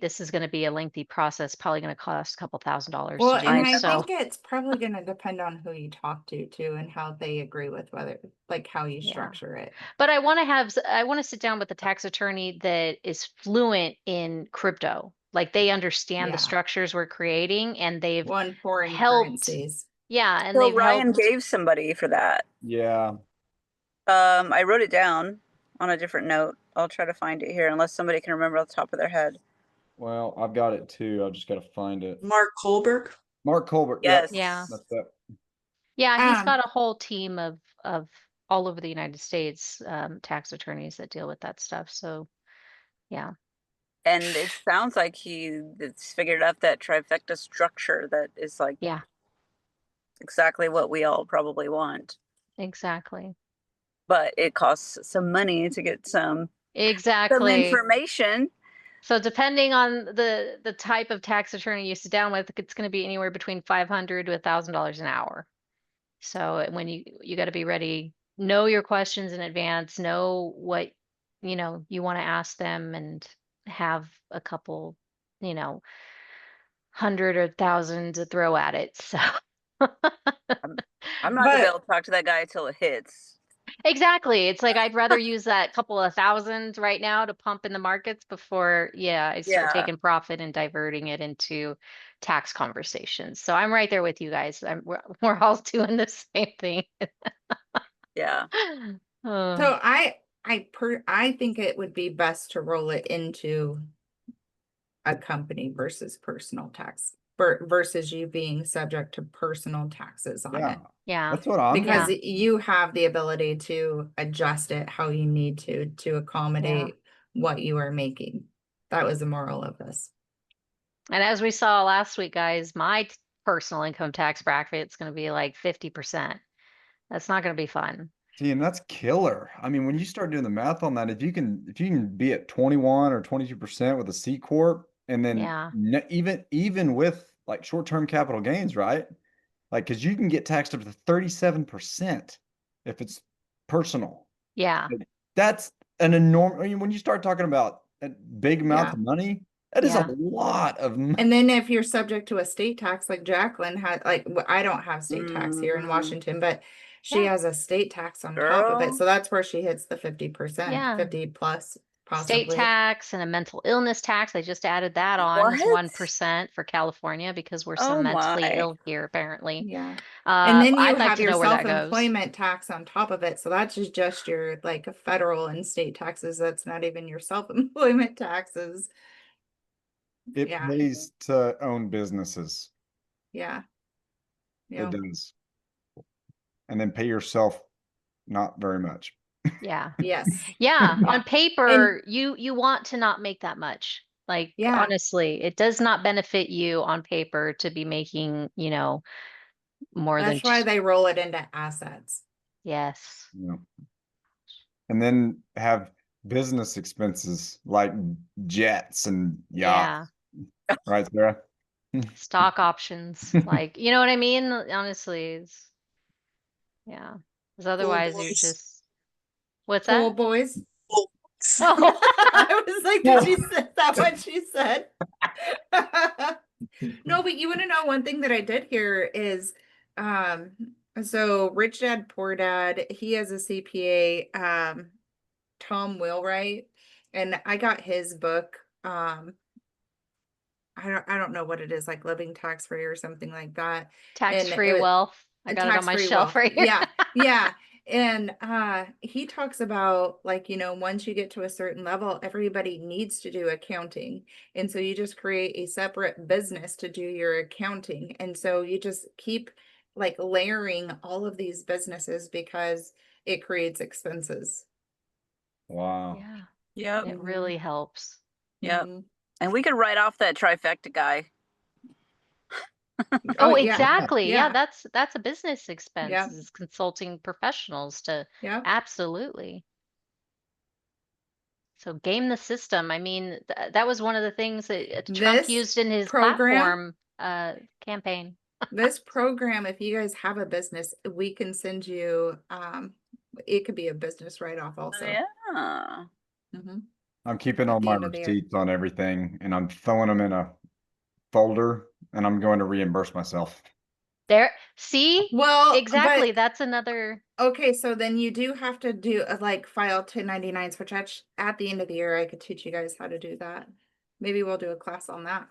Speaker 2: this is going to be a lengthy process, probably going to cost a couple $1,000
Speaker 1: Well,
Speaker 2: to do.
Speaker 1: and I
Speaker 2: So
Speaker 1: think it's probably going to depend on who you talk to too, and how they agree with whether, like, how you
Speaker 2: Yeah.
Speaker 1: structure it.
Speaker 2: but I want to sit down with the tax attorney that is fluent in crypto. Like they understand the
Speaker 1: Yeah.
Speaker 2: structures we're creating and they've
Speaker 1: One foreign
Speaker 2: helped.
Speaker 1: currencies.
Speaker 2: Yeah, and
Speaker 4: So
Speaker 2: they've
Speaker 4: Ryan
Speaker 2: helped.
Speaker 4: gave somebody for that.
Speaker 7: Yeah.
Speaker 4: I wrote it down on a different note. I'll try to find it here, unless somebody can remember off the top of their head.
Speaker 7: Well, I've got it too. I've just got to find it.
Speaker 3: Mark Kohlberg.
Speaker 7: Mark Colbert.
Speaker 4: Yes.
Speaker 2: Yeah.
Speaker 7: That's that.
Speaker 2: Yeah, he's
Speaker 1: Um,
Speaker 2: got a whole team of all over the United States, tax attorneys that deal with that stuff. So yeah.
Speaker 4: And it sounds like it's figured out that trifecta structure that is like
Speaker 2: Yeah,
Speaker 4: exactly what we all probably want.
Speaker 2: exactly.
Speaker 4: But it costs some money to get some
Speaker 2: Exactly.
Speaker 4: information.
Speaker 2: So depending on the type of tax attorney you sit down with, it's going to be anywhere between $500 to $1,000 an hour. So when you got to be ready, know your questions in advance, know what you want to ask them, and have a couple, 100 or 1,000 to throw at it. So
Speaker 4: I'm not gonna be able to talk to that guy till it hits.
Speaker 2: exactly. It's like I'd rather use that couple of thousands right now to pump in the markets before, I start
Speaker 4: Yeah.
Speaker 2: taking profit and diverting it into tax conversations. So I'm right there with you guys. We're all doing the same thing.
Speaker 4: Yeah.
Speaker 2: Oh,
Speaker 1: So I think it would be best to roll it into a company versus personal tax versus you being subject to personal taxes on
Speaker 7: Yeah,
Speaker 1: it.
Speaker 2: yeah.
Speaker 7: that's what I'm.
Speaker 1: Because
Speaker 2: Yeah.
Speaker 1: you have the ability to adjust it how you need to accommodate what you are making. That was the moral of this.
Speaker 2: And as we saw last week, guys, my personal income tax bracket is going to be like 50%. That's not going to be fun.
Speaker 7: See, and that's killer. I mean, when you start doing the math on that, if you can be at 21 or 22% with a C corp, and then
Speaker 2: Yeah.
Speaker 7: even with like short-term capital gains, right? Like, because you can get taxed up to 37% if it's personal.
Speaker 2: Yeah.
Speaker 7: Like, that's an enormous. I mean, when you start talking about a big amount
Speaker 1: Yeah.
Speaker 7: of money, that is a
Speaker 2: Yeah.
Speaker 7: lot of money.
Speaker 1: And then if you're subject to a state tax, like Jacqueline had, I don't have state tax here in
Speaker 4: Mhm.
Speaker 1: Washington, but she
Speaker 2: Yeah.
Speaker 1: has a state tax on top of it.
Speaker 4: Girl.
Speaker 1: So that's where she hits the 50%,
Speaker 2: Yeah.
Speaker 1: 50 plus
Speaker 2: State
Speaker 1: possibly.
Speaker 2: tax and a mental illness tax. I just added that on as
Speaker 4: What?
Speaker 2: 1% for California because we're so
Speaker 4: Oh
Speaker 2: mentally
Speaker 4: my.
Speaker 2: ill here, apparently.
Speaker 1: Yeah. And then you
Speaker 2: I'd like
Speaker 1: have
Speaker 2: to
Speaker 1: your
Speaker 2: know where that goes.
Speaker 1: self-employment tax on top of it. So that's just your like federal and state taxes. That's not even your self-employment taxes.
Speaker 7: It
Speaker 1: Yeah.
Speaker 7: pays to own businesses.
Speaker 1: Yeah.
Speaker 7: It
Speaker 1: Yeah.
Speaker 7: does. And then pay yourself not very much.
Speaker 2: Yeah.
Speaker 1: Yes.
Speaker 2: Yeah.
Speaker 1: Yeah.
Speaker 2: On paper, you want to not make that much. Like,
Speaker 1: Yeah.
Speaker 2: honestly, it does not benefit you on paper to be making, more than
Speaker 1: That's why they roll it into assets.
Speaker 2: yes.
Speaker 7: Yeah. And then have business expenses like jets and yachts.
Speaker 2: Yeah.
Speaker 7: Right, Sarah?
Speaker 2: Stock options. Like, you know what I mean? Honestly, yeah. Because otherwise you're just what's
Speaker 1: Pool
Speaker 2: that?
Speaker 1: boys.
Speaker 2: Oh,
Speaker 1: I was like, did she say that what she said? No, but you want to know one thing that I did hear is so Rich Dad Poor Dad, he has a CPA, Tom Wheelwright, and I got his book. I don't know what it is, like living tax free or something like that. And
Speaker 2: tax-free
Speaker 1: it
Speaker 2: wealth. I
Speaker 1: a
Speaker 2: got it on my
Speaker 1: tax-free
Speaker 2: shelf
Speaker 1: wealth.
Speaker 2: right here.
Speaker 1: Yeah, yeah. And he talks about like, once you get to a certain level, everybody needs to do accounting. And so you just create a separate business to do your accounting. And so you just keep like layering all of these businesses because it creates expenses.
Speaker 7: Wow.
Speaker 2: Yeah,
Speaker 4: Yep.
Speaker 2: it really helps.
Speaker 4: Yep.
Speaker 1: Mhm.
Speaker 4: And we could write off that trifecta guy.
Speaker 2: Oh,
Speaker 1: yeah,
Speaker 2: exactly. Yeah,
Speaker 1: yeah,
Speaker 2: that's a business expense
Speaker 1: yeah,
Speaker 2: is consulting professionals to
Speaker 1: yeah.
Speaker 2: absolutely. So game the system. I mean, that was one of the things that Trump
Speaker 1: This
Speaker 2: used in his
Speaker 1: program,
Speaker 2: platform campaign.
Speaker 1: this program, if you guys have a business, we can send you, it could be a business write-off also.
Speaker 4: Yeah.
Speaker 1: Mhm.
Speaker 7: I'm keeping
Speaker 1: At
Speaker 7: all
Speaker 1: the
Speaker 7: my
Speaker 1: end of the year.
Speaker 7: receipts on everything and I'm throwing them in a folder and I'm going to reimburse myself.
Speaker 2: There, see?
Speaker 1: Well,
Speaker 2: Exactly.
Speaker 1: but
Speaker 2: That's another.
Speaker 1: okay, so then you do have to do like file 1099s, which at the end of the year, I could teach you guys how to do that. Maybe we'll do a class on that.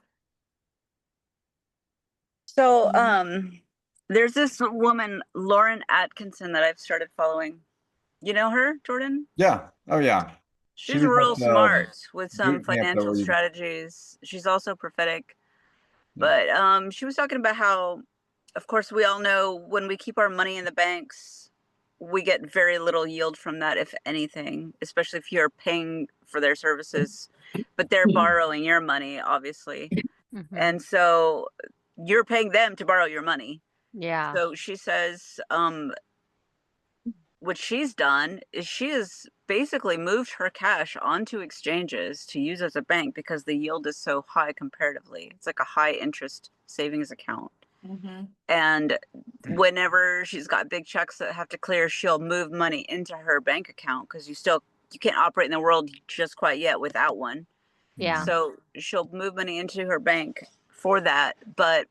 Speaker 4: So,
Speaker 1: Mhm.
Speaker 4: there's this woman, Lauren Atkinson, that I've started following. You know her, Jordan?
Speaker 7: Yeah. Oh yeah. She
Speaker 4: She's
Speaker 7: was
Speaker 4: real
Speaker 7: at the
Speaker 4: smart with some
Speaker 7: boot camp that
Speaker 4: financial
Speaker 7: we,
Speaker 4: strategies. She's also prophetic.
Speaker 7: yeah.
Speaker 4: But she was talking about how, of course, we all know when we keep our money in the banks, we get very little yield from that, if anything, especially if you're paying for their services, but they're borrowing your money, obviously.
Speaker 2: Mhm.
Speaker 4: And so you're paying them to borrow your money.
Speaker 2: Yeah.
Speaker 4: So she says, what she's done is she has basically moved her cash onto exchanges to use as a bank because the yield is so high comparatively. It's like a high interest savings account.
Speaker 1: Mhm.
Speaker 4: And whenever she's got big checks that have to clear, she'll move money into her bank account because you can't operate in the world just quite yet without one.
Speaker 2: Yeah.
Speaker 4: So she'll move money into her bank for that, but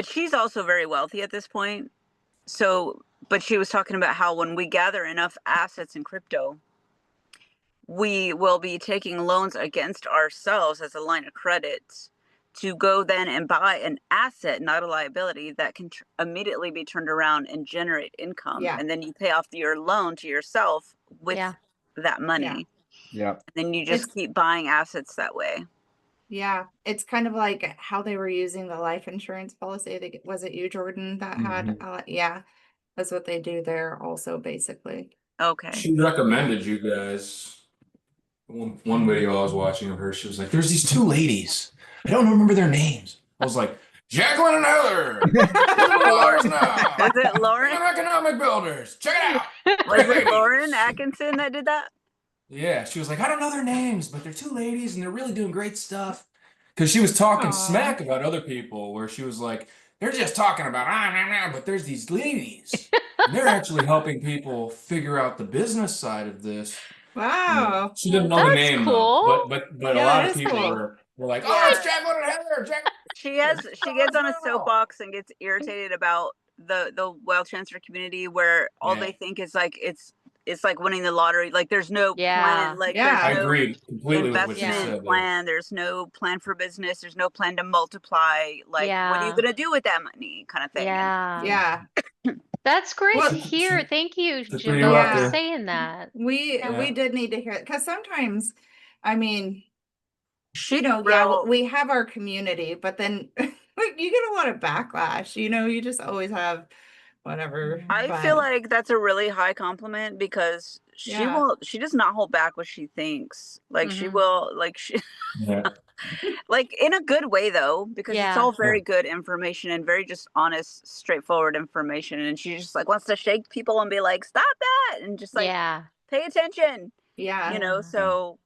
Speaker 4: she's also very wealthy at this point. So, but she was talking about how when we gather enough assets in crypto, we will be taking loans against ourselves as a line of credit to go then and buy an asset, not a liability, that can immediately be turned around and generate income.
Speaker 1: Yeah.
Speaker 4: And then you pay off your loan to yourself with
Speaker 2: Yeah.
Speaker 4: that money.
Speaker 7: Yeah.
Speaker 4: And then you just
Speaker 1: It's-
Speaker 4: keep buying assets that way.
Speaker 1: Yeah, it's kind of like how they were using the life insurance policy. I think, was it you, Jordan, that had, yeah, that's what they do there also, basically.
Speaker 4: Okay.
Speaker 8: She recommended you guys. One video I was watching of her, she was like, "There's these two ladies. I don't remember their names." I was like, "Jacqueline and Heather. $1,000 now.
Speaker 4: Was it Lauren?
Speaker 8: Economic builders. Check it out."
Speaker 4: Was it Lauren Atkinson that did that?
Speaker 8: Yeah, she was like, "I don't know their names, but they're two ladies and they're really doing great stuff." Because she was talking
Speaker 1: Aw.
Speaker 8: smack about other people, where she was like, "They're just talking about but there's these ladies. And they're actually helping people figure out the business side of this."
Speaker 1: Wow.
Speaker 8: She didn't know the
Speaker 2: That's
Speaker 8: name
Speaker 2: cool.
Speaker 8: though, but
Speaker 1: Yeah,
Speaker 8: a
Speaker 1: that
Speaker 8: lot of
Speaker 1: is
Speaker 8: people
Speaker 1: cool.
Speaker 8: were like, "Oh,
Speaker 4: Yeah.
Speaker 8: it's Jacqueline and Heather."
Speaker 4: She gets on a soapbox and gets irritated about the wealth transfer community, where all
Speaker 8: Yeah.
Speaker 4: they think is like it's like winning the lottery. Like there's no
Speaker 2: Yeah.
Speaker 4: plan. Like
Speaker 1: Yeah.
Speaker 8: I
Speaker 4: there's no
Speaker 8: agree completely with what you
Speaker 4: investment
Speaker 8: said there.
Speaker 4: plan. There's no plan for business. There's no plan to multiply. Like what are you
Speaker 2: Yeah.
Speaker 4: gonna do with that money, kind of thing.
Speaker 2: Yeah.
Speaker 1: Yeah,
Speaker 2: That's great
Speaker 1: Well,
Speaker 2: to hear. Thank you,
Speaker 8: Good for
Speaker 2: Jimbo,
Speaker 8: you
Speaker 1: out
Speaker 2: for
Speaker 1: there.
Speaker 2: saying that.
Speaker 1: we
Speaker 8: Yeah.
Speaker 1: did need to hear it, because sometimes, I mean,
Speaker 4: She
Speaker 1: yeah,
Speaker 4: wrote-
Speaker 1: we have our community, but then like you get a lot of backlash, you just always have whatever.
Speaker 4: I
Speaker 1: but-
Speaker 4: feel like that's a really high compliment, because
Speaker 1: Yeah.
Speaker 4: she does not hold back what she thinks. Like she
Speaker 2: Mhm.
Speaker 4: will, like she
Speaker 8: Yeah.
Speaker 4: like in a good way though, because it's
Speaker 2: Yeah.
Speaker 4: all very good information and very just honest, straightforward information. And she just like wants to shake people and be like, "Stop that," and just like
Speaker 2: Yeah.
Speaker 4: pay attention.
Speaker 1: Yeah,
Speaker 4: You know, so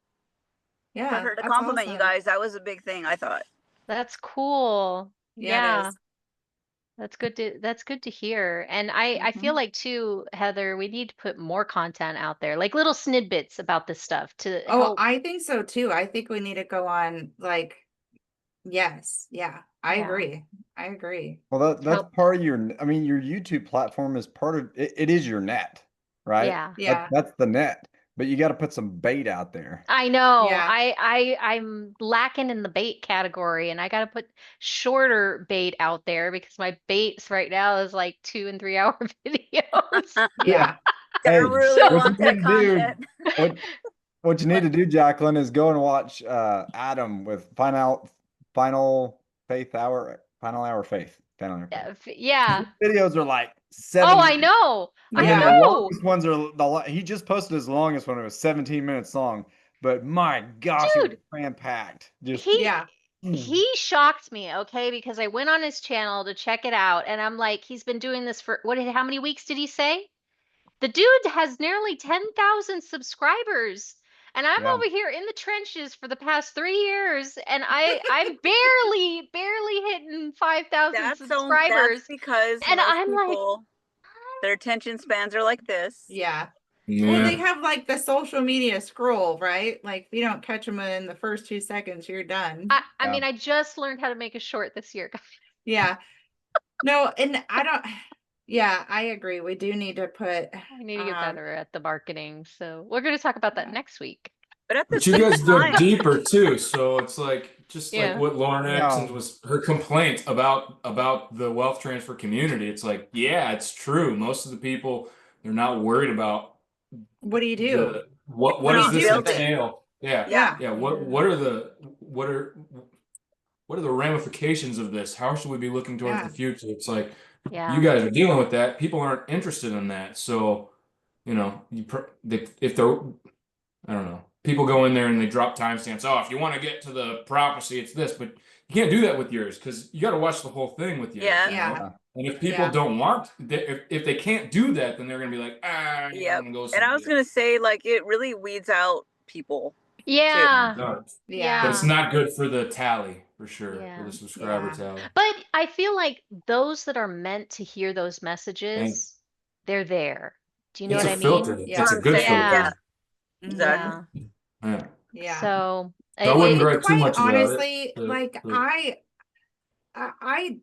Speaker 4: for
Speaker 1: yeah,
Speaker 4: her to
Speaker 1: that's
Speaker 4: compliment you
Speaker 1: awesome.
Speaker 4: guys, that was a big thing, I thought.
Speaker 2: That's cool.
Speaker 1: Yeah, it is.
Speaker 2: That's good to hear. And I feel
Speaker 1: Mhm.
Speaker 2: like too, Heather, we need to put more content out there, like little snippets about this stuff to
Speaker 1: Oh,
Speaker 2: help.
Speaker 1: I think so too. I think we need to go on, like, yes, yeah, I
Speaker 2: Yeah.
Speaker 1: agree. I agree.
Speaker 7: Well, that's
Speaker 2: Help.
Speaker 7: part of your, I mean, your YouTube platform is part of it, it is your net, right?
Speaker 2: Yeah.
Speaker 1: Yeah,
Speaker 7: That's the net, but you got to put some bait out there.
Speaker 2: I know.
Speaker 1: Yeah.
Speaker 2: I'm lacking in the bait category, and I gotta put shorter bait out there because my baits right now is like 2 and 3 hour videos.
Speaker 1: yeah,
Speaker 7: Hey,
Speaker 4: I really
Speaker 7: what
Speaker 4: want
Speaker 7: you
Speaker 4: that
Speaker 7: need to do-
Speaker 4: content.
Speaker 7: What you need to do, Jacqueline, is go and watch Adam with Final Hour Faith.
Speaker 2: Yeah.
Speaker 7: Videos are like 7
Speaker 2: Oh, I know. I
Speaker 1: Yeah.
Speaker 7: The
Speaker 2: know.
Speaker 7: longest ones are he just posted his longest one. It was 17 minutes long, but my gosh, it was
Speaker 2: Dude.
Speaker 7: cram packed. Just
Speaker 1: yeah,
Speaker 2: He shocked me, okay, because I went on his channel to check it out, and I'm like, he's been doing this for how many weeks did he say? The dude has nearly 10,000 subscribers, and I'm
Speaker 7: Yeah.
Speaker 2: over here in the trenches for the past 3 years, and I'm barely hitting 5,000
Speaker 4: That's
Speaker 2: subscribers.
Speaker 4: because
Speaker 2: And
Speaker 4: most
Speaker 2: I'm like,
Speaker 4: people, their attention spans are like this.
Speaker 1: yeah. Well, they
Speaker 8: Yeah.
Speaker 1: have like the social media scroll, right? Like if you don't catch them in the first 2 seconds, you're done.
Speaker 2: I mean, I just learned how to make a short this year, guys.
Speaker 1: Yeah. No, and I don't, yeah, I agree. We do need to put,
Speaker 2: I need to get better at the marketing, so we're going to talk about that
Speaker 1: Yeah.
Speaker 2: next week.
Speaker 4: But at the
Speaker 8: But you
Speaker 4: same
Speaker 8: guys dug
Speaker 4: time,
Speaker 8: deeper too, so it's like just
Speaker 2: Yeah.
Speaker 8: like what Lauren
Speaker 7: Yeah.
Speaker 8: Atkins was her complaint about the wealth transfer community. It's like, yeah, it's true. Most of the people, they're not worried about
Speaker 1: what do you do?
Speaker 8: what
Speaker 1: What do
Speaker 8: is
Speaker 1: you
Speaker 8: this
Speaker 1: do with it?
Speaker 8: entail? Yeah.
Speaker 1: Yeah.
Speaker 8: Yeah. What are the ramifications of this? How should we be looking towards
Speaker 1: Yeah.
Speaker 8: the future? It's like
Speaker 2: Yeah.
Speaker 8: you guys are dealing with that. People aren't interested in that. So, you know, if they're, I don't know, people go in there and they drop timestamps. Oh, if you want to get to the prophecy, it's this, but you can't do that with yours because you got to watch the whole thing with yours.
Speaker 4: Yeah.
Speaker 8: you
Speaker 1: Yeah.
Speaker 8: know? And if people
Speaker 1: Yeah.
Speaker 8: don't want, if they can't do that, then they're gonna be like, I'm
Speaker 4: Yep.
Speaker 8: gonna go.
Speaker 4: And I was
Speaker 8: somewhere
Speaker 4: gonna say, like, it really weeds out people.
Speaker 2: Yeah.
Speaker 8: else."
Speaker 1: Yeah.
Speaker 8: But it's not good for the tally for sure, for
Speaker 2: Yeah.
Speaker 8: the subscriber
Speaker 1: Yeah.
Speaker 8: tally.
Speaker 2: But I feel like those that are meant to hear those messages, they're there. Do you know
Speaker 8: It's
Speaker 2: what
Speaker 8: a
Speaker 2: I
Speaker 8: filter.
Speaker 2: mean?
Speaker 1: Yeah.
Speaker 8: It's a good
Speaker 4: Yeah.
Speaker 8: filter.
Speaker 4: Exactly.
Speaker 2: Yeah.
Speaker 8: Yeah.
Speaker 1: Yeah.
Speaker 2: So
Speaker 8: So I wouldn't
Speaker 2: it-
Speaker 8: write too
Speaker 1: Quite
Speaker 8: much about it.
Speaker 1: honestly,
Speaker 8: but-
Speaker 1: like
Speaker 8: but-
Speaker 1: I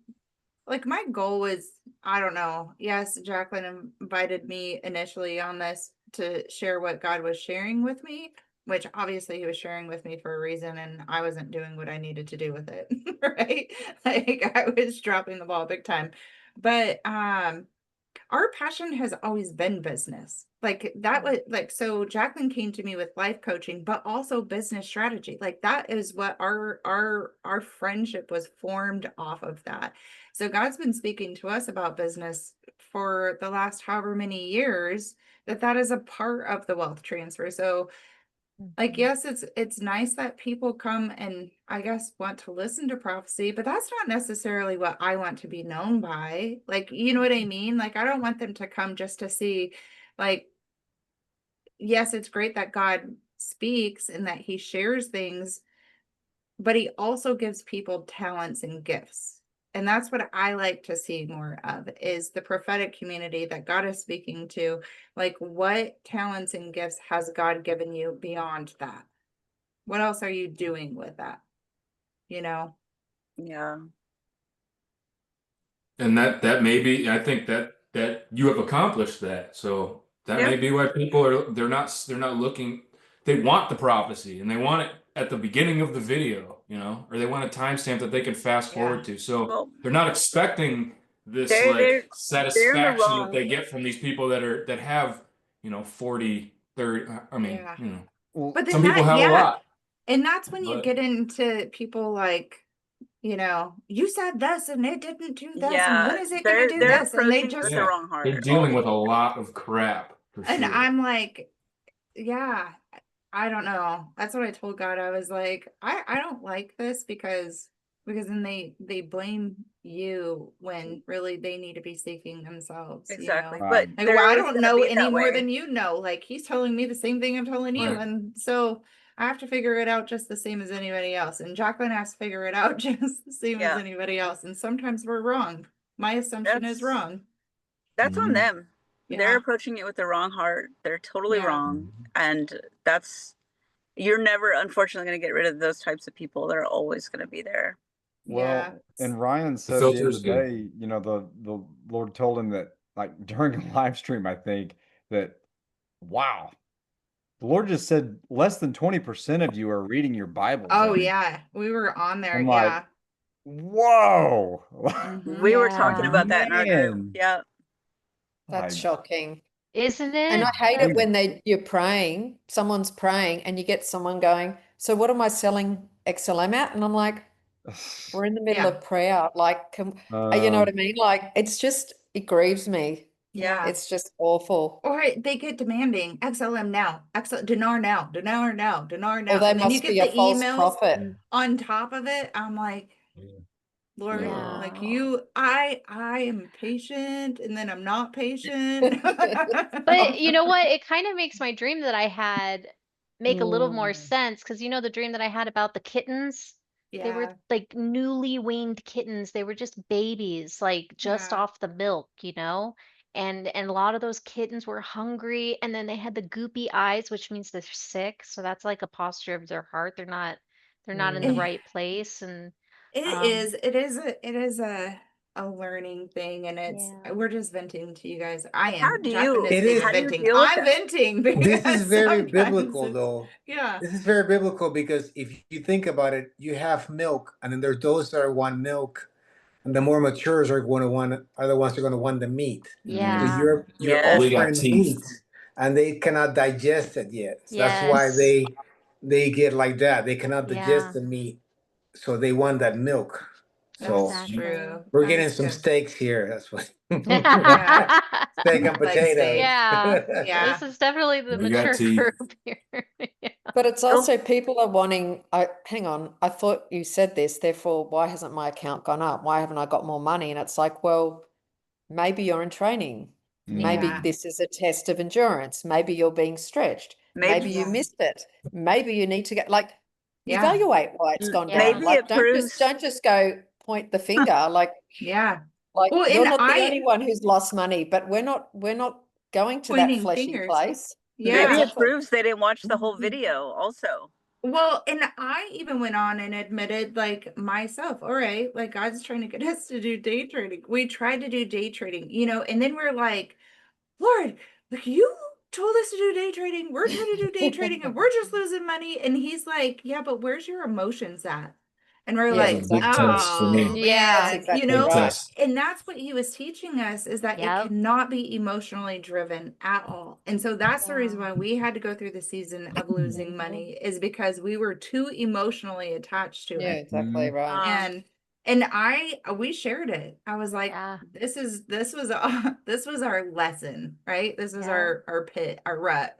Speaker 1: like my goal was, I don't know. Yes, Jacqueline invited me initially on this to share what God was sharing with me, which obviously he was sharing with me for a reason, and I wasn't doing what I needed to do with it, right? Like I was dropping the ball big time. But our passion has always been business. Like that was like, so Jacqueline came to me with life coaching, but also business strategy. Like that is what our friendship was formed off of that. So God's been speaking to us about business for the last however many years, that is a part of the wealth transfer. So like,
Speaker 2: Mhm.
Speaker 1: yes, it's nice that people come and I guess want to listen to prophecy, but that's not necessarily what I want to be known by. Like, you know what I mean? Like, I don't want them to come just to see, like, yes, it's great that God speaks and that he shares things, but he also gives people talents and gifts. And that's what I like to see more of, is the prophetic community that God is speaking to. Like, what talents and gifts has God given you beyond that? What else are you doing with that? You know?
Speaker 4: Yeah.
Speaker 8: And that may be, I think that you have accomplished that. So that
Speaker 4: Yeah.
Speaker 8: may be why people are they're not looking, they want the prophecy and they want it at the beginning of the video, or they want a timestamp that they can fast
Speaker 1: Yeah.
Speaker 8: forward to. So
Speaker 4: Well,
Speaker 8: they're not expecting this
Speaker 4: they're
Speaker 8: like
Speaker 4: they're they're in the
Speaker 8: satisfaction that
Speaker 4: wrong.
Speaker 8: they get from these people that have, 40, 30, I mean,
Speaker 1: Yeah.
Speaker 7: Well,
Speaker 1: But
Speaker 8: some
Speaker 1: then
Speaker 8: people
Speaker 1: that,
Speaker 8: have a
Speaker 1: yeah.
Speaker 8: lot,
Speaker 1: And that's when you
Speaker 8: but
Speaker 1: get into people like, you said this and it didn't do this. And
Speaker 4: Yeah,
Speaker 1: when is it going to do
Speaker 4: they're
Speaker 8: yeah,
Speaker 1: this? And they
Speaker 4: approaching it with
Speaker 1: just,
Speaker 4: the
Speaker 8: yeah,
Speaker 4: wrong
Speaker 8: they're
Speaker 4: heart.
Speaker 8: dealing with a lot of crap for
Speaker 1: and
Speaker 8: sure.
Speaker 1: I'm like, yeah, I don't know. That's what I told God. I was like, I don't like this because then they blame you when really they need to be seeking themselves,
Speaker 4: Exactly. But
Speaker 7: right.
Speaker 1: Like, well,
Speaker 4: they're
Speaker 1: I
Speaker 4: always
Speaker 1: don't
Speaker 4: going to
Speaker 1: know
Speaker 4: be
Speaker 1: any
Speaker 4: that
Speaker 1: more
Speaker 4: way.
Speaker 1: than you know. Like, he's telling me the same thing I'm telling you.
Speaker 8: Right.
Speaker 1: And so I have to figure it out just the same as anybody else. And Jacqueline has to figure it out just the same as
Speaker 4: Yeah.
Speaker 1: anybody else. And sometimes we're wrong. My assumption is
Speaker 4: That's
Speaker 1: wrong.
Speaker 4: that's on
Speaker 8: Mhm.
Speaker 4: them. They're
Speaker 1: Yeah.
Speaker 4: approaching it with the wrong heart. They're totally
Speaker 1: Yeah.
Speaker 4: wrong. And you're never unfortunately going to get rid of those types of people. They're always going to be there.
Speaker 1: Yeah.
Speaker 7: Well, and Ryan
Speaker 8: The
Speaker 7: said the other
Speaker 8: filter's good.
Speaker 7: day, the Lord told him that, like, during a live stream, I think that, wow, the Lord just said less than 20% of you are reading your Bibles.
Speaker 1: Oh,
Speaker 7: And
Speaker 1: yeah. We were on there.
Speaker 7: I'm like,
Speaker 1: Yeah.
Speaker 7: whoa,
Speaker 1: Mhm.
Speaker 4: We were talking
Speaker 2: Yeah.
Speaker 4: about that in our group.
Speaker 7: man,
Speaker 4: Yeah.
Speaker 5: That's
Speaker 7: like,
Speaker 5: shocking.
Speaker 2: Isn't
Speaker 5: And
Speaker 2: it?
Speaker 5: I hate it
Speaker 7: we,
Speaker 5: when you're praying, someone's praying, and you get someone going, so what am I selling XLM at? And I'm like, we're in the middle
Speaker 1: Yeah.
Speaker 5: of prayer. Like, you know what I
Speaker 7: um,
Speaker 5: mean? Like, it grieves me.
Speaker 1: Yeah.
Speaker 5: It's just awful.
Speaker 1: Or they get demanding XLM now, dinar now, dinar now, dinar
Speaker 5: Or
Speaker 1: now.
Speaker 5: they
Speaker 1: And then you
Speaker 5: must
Speaker 1: get
Speaker 5: be a
Speaker 1: the
Speaker 5: false
Speaker 1: emails
Speaker 5: prophet.
Speaker 1: on top of it. I'm like, Lord,
Speaker 2: Yeah.
Speaker 1: like I am patient and then I'm not patient.
Speaker 2: But you know what? It kind of makes my dream that I had make a little more
Speaker 5: Mm,
Speaker 2: sense because the dream that I had about the kittens? They were
Speaker 1: Yeah,
Speaker 2: like newly weaned kittens. They were just babies, like just
Speaker 1: yeah.
Speaker 2: off the milk. And a lot of those kittens were hungry, and then they had the goopy eyes, which means they're sick. So that's like a posture of their heart. They're not in the
Speaker 1: Eh,
Speaker 5: mm.
Speaker 2: right place. And
Speaker 1: It
Speaker 2: um
Speaker 1: is, it is a learning thing, and
Speaker 2: yeah.
Speaker 1: we're just venting to you guys. I
Speaker 4: How
Speaker 1: am.
Speaker 4: do
Speaker 1: Jacqueline
Speaker 4: you
Speaker 9: It
Speaker 1: isn't
Speaker 9: is.
Speaker 1: even
Speaker 4: how do you
Speaker 1: venting.
Speaker 4: deal with
Speaker 1: I'm
Speaker 4: that?
Speaker 1: venting
Speaker 9: This is
Speaker 1: because
Speaker 9: very
Speaker 1: sometimes
Speaker 9: biblical, though.
Speaker 1: yeah.
Speaker 9: This is very biblical because if you think about it, you have milk, and then there's those that want milk, and the more matures are the ones that are going to want the meat. So
Speaker 2: Yeah.
Speaker 1: Mm,
Speaker 9: you're
Speaker 8: We
Speaker 4: Yes.
Speaker 8: got
Speaker 9: offering
Speaker 8: teeth.
Speaker 9: meat, and they cannot digest it yet. So that's why
Speaker 2: Yes.
Speaker 9: they get like that. They cannot digest
Speaker 2: Yeah.
Speaker 9: the meat, so they want that milk.
Speaker 1: that's
Speaker 9: So
Speaker 2: Exactly.
Speaker 1: true.
Speaker 9: we're
Speaker 1: That
Speaker 9: getting
Speaker 1: is
Speaker 9: some
Speaker 1: good.
Speaker 9: steaks here. That's what
Speaker 1: Yeah,
Speaker 9: steak and
Speaker 1: like
Speaker 9: potatoes.
Speaker 1: steak.
Speaker 2: Yeah.
Speaker 1: Yeah.
Speaker 2: This is definitely the
Speaker 8: We got
Speaker 2: mature
Speaker 8: teeth.
Speaker 2: group here. Yeah.
Speaker 5: But it's
Speaker 4: Oh,
Speaker 5: also people are wanting, hang on, I thought you said this, therefore, why hasn't my account gone up? Why haven't I got more money? And it's like, well, maybe you're in training. Maybe
Speaker 1: Yeah.
Speaker 5: this is a test of endurance. Maybe you're being stretched. Maybe you
Speaker 4: maybe
Speaker 1: Yeah.
Speaker 5: missed it. Maybe you need to get like
Speaker 1: Yeah.
Speaker 5: evaluate why it's gone
Speaker 2: Yeah.
Speaker 5: down.
Speaker 4: maybe
Speaker 5: Like
Speaker 4: it proves
Speaker 5: don't just go point the finger.
Speaker 1: Yeah.
Speaker 5: Like
Speaker 1: Well,
Speaker 5: you're
Speaker 1: and
Speaker 5: not the only one who's lost money, but we're not going to that
Speaker 1: pointing
Speaker 5: fleshy
Speaker 1: fingers.
Speaker 5: place. Yeah,
Speaker 4: maybe
Speaker 1: Yeah.
Speaker 4: it
Speaker 5: exactly.
Speaker 4: proves they didn't watch the whole video also.
Speaker 1: Well, and I even went on and admitted, like myself, all right, like God's trying to get us to do day trading. We tried to do day trading, and then we're like, Lord, like you told us to do day trading. We're trying to do day trading and we're just losing money. And he's like, yeah, but where's your emotions at? And we're
Speaker 5: Yes,
Speaker 8: That was
Speaker 1: like,
Speaker 8: a big
Speaker 5: exactly.
Speaker 8: test for
Speaker 1: oh
Speaker 8: me.
Speaker 5: That's
Speaker 2: Yeah.
Speaker 1: man,
Speaker 5: exactly
Speaker 8: Big
Speaker 5: right.
Speaker 8: test.
Speaker 1: and that's what he was teaching us is that it
Speaker 2: Yep.
Speaker 1: cannot be emotionally driven at all. And so that's the reason
Speaker 2: Yeah.
Speaker 1: why we had to go through the season of losing money is because we were too emotionally attached to
Speaker 5: Yeah,
Speaker 1: it.
Speaker 5: exactly right.
Speaker 1: And we shared it. I was like,
Speaker 2: Yeah.
Speaker 1: this was this was our lesson, right? This was
Speaker 2: Yeah.
Speaker 1: our pit, our rut.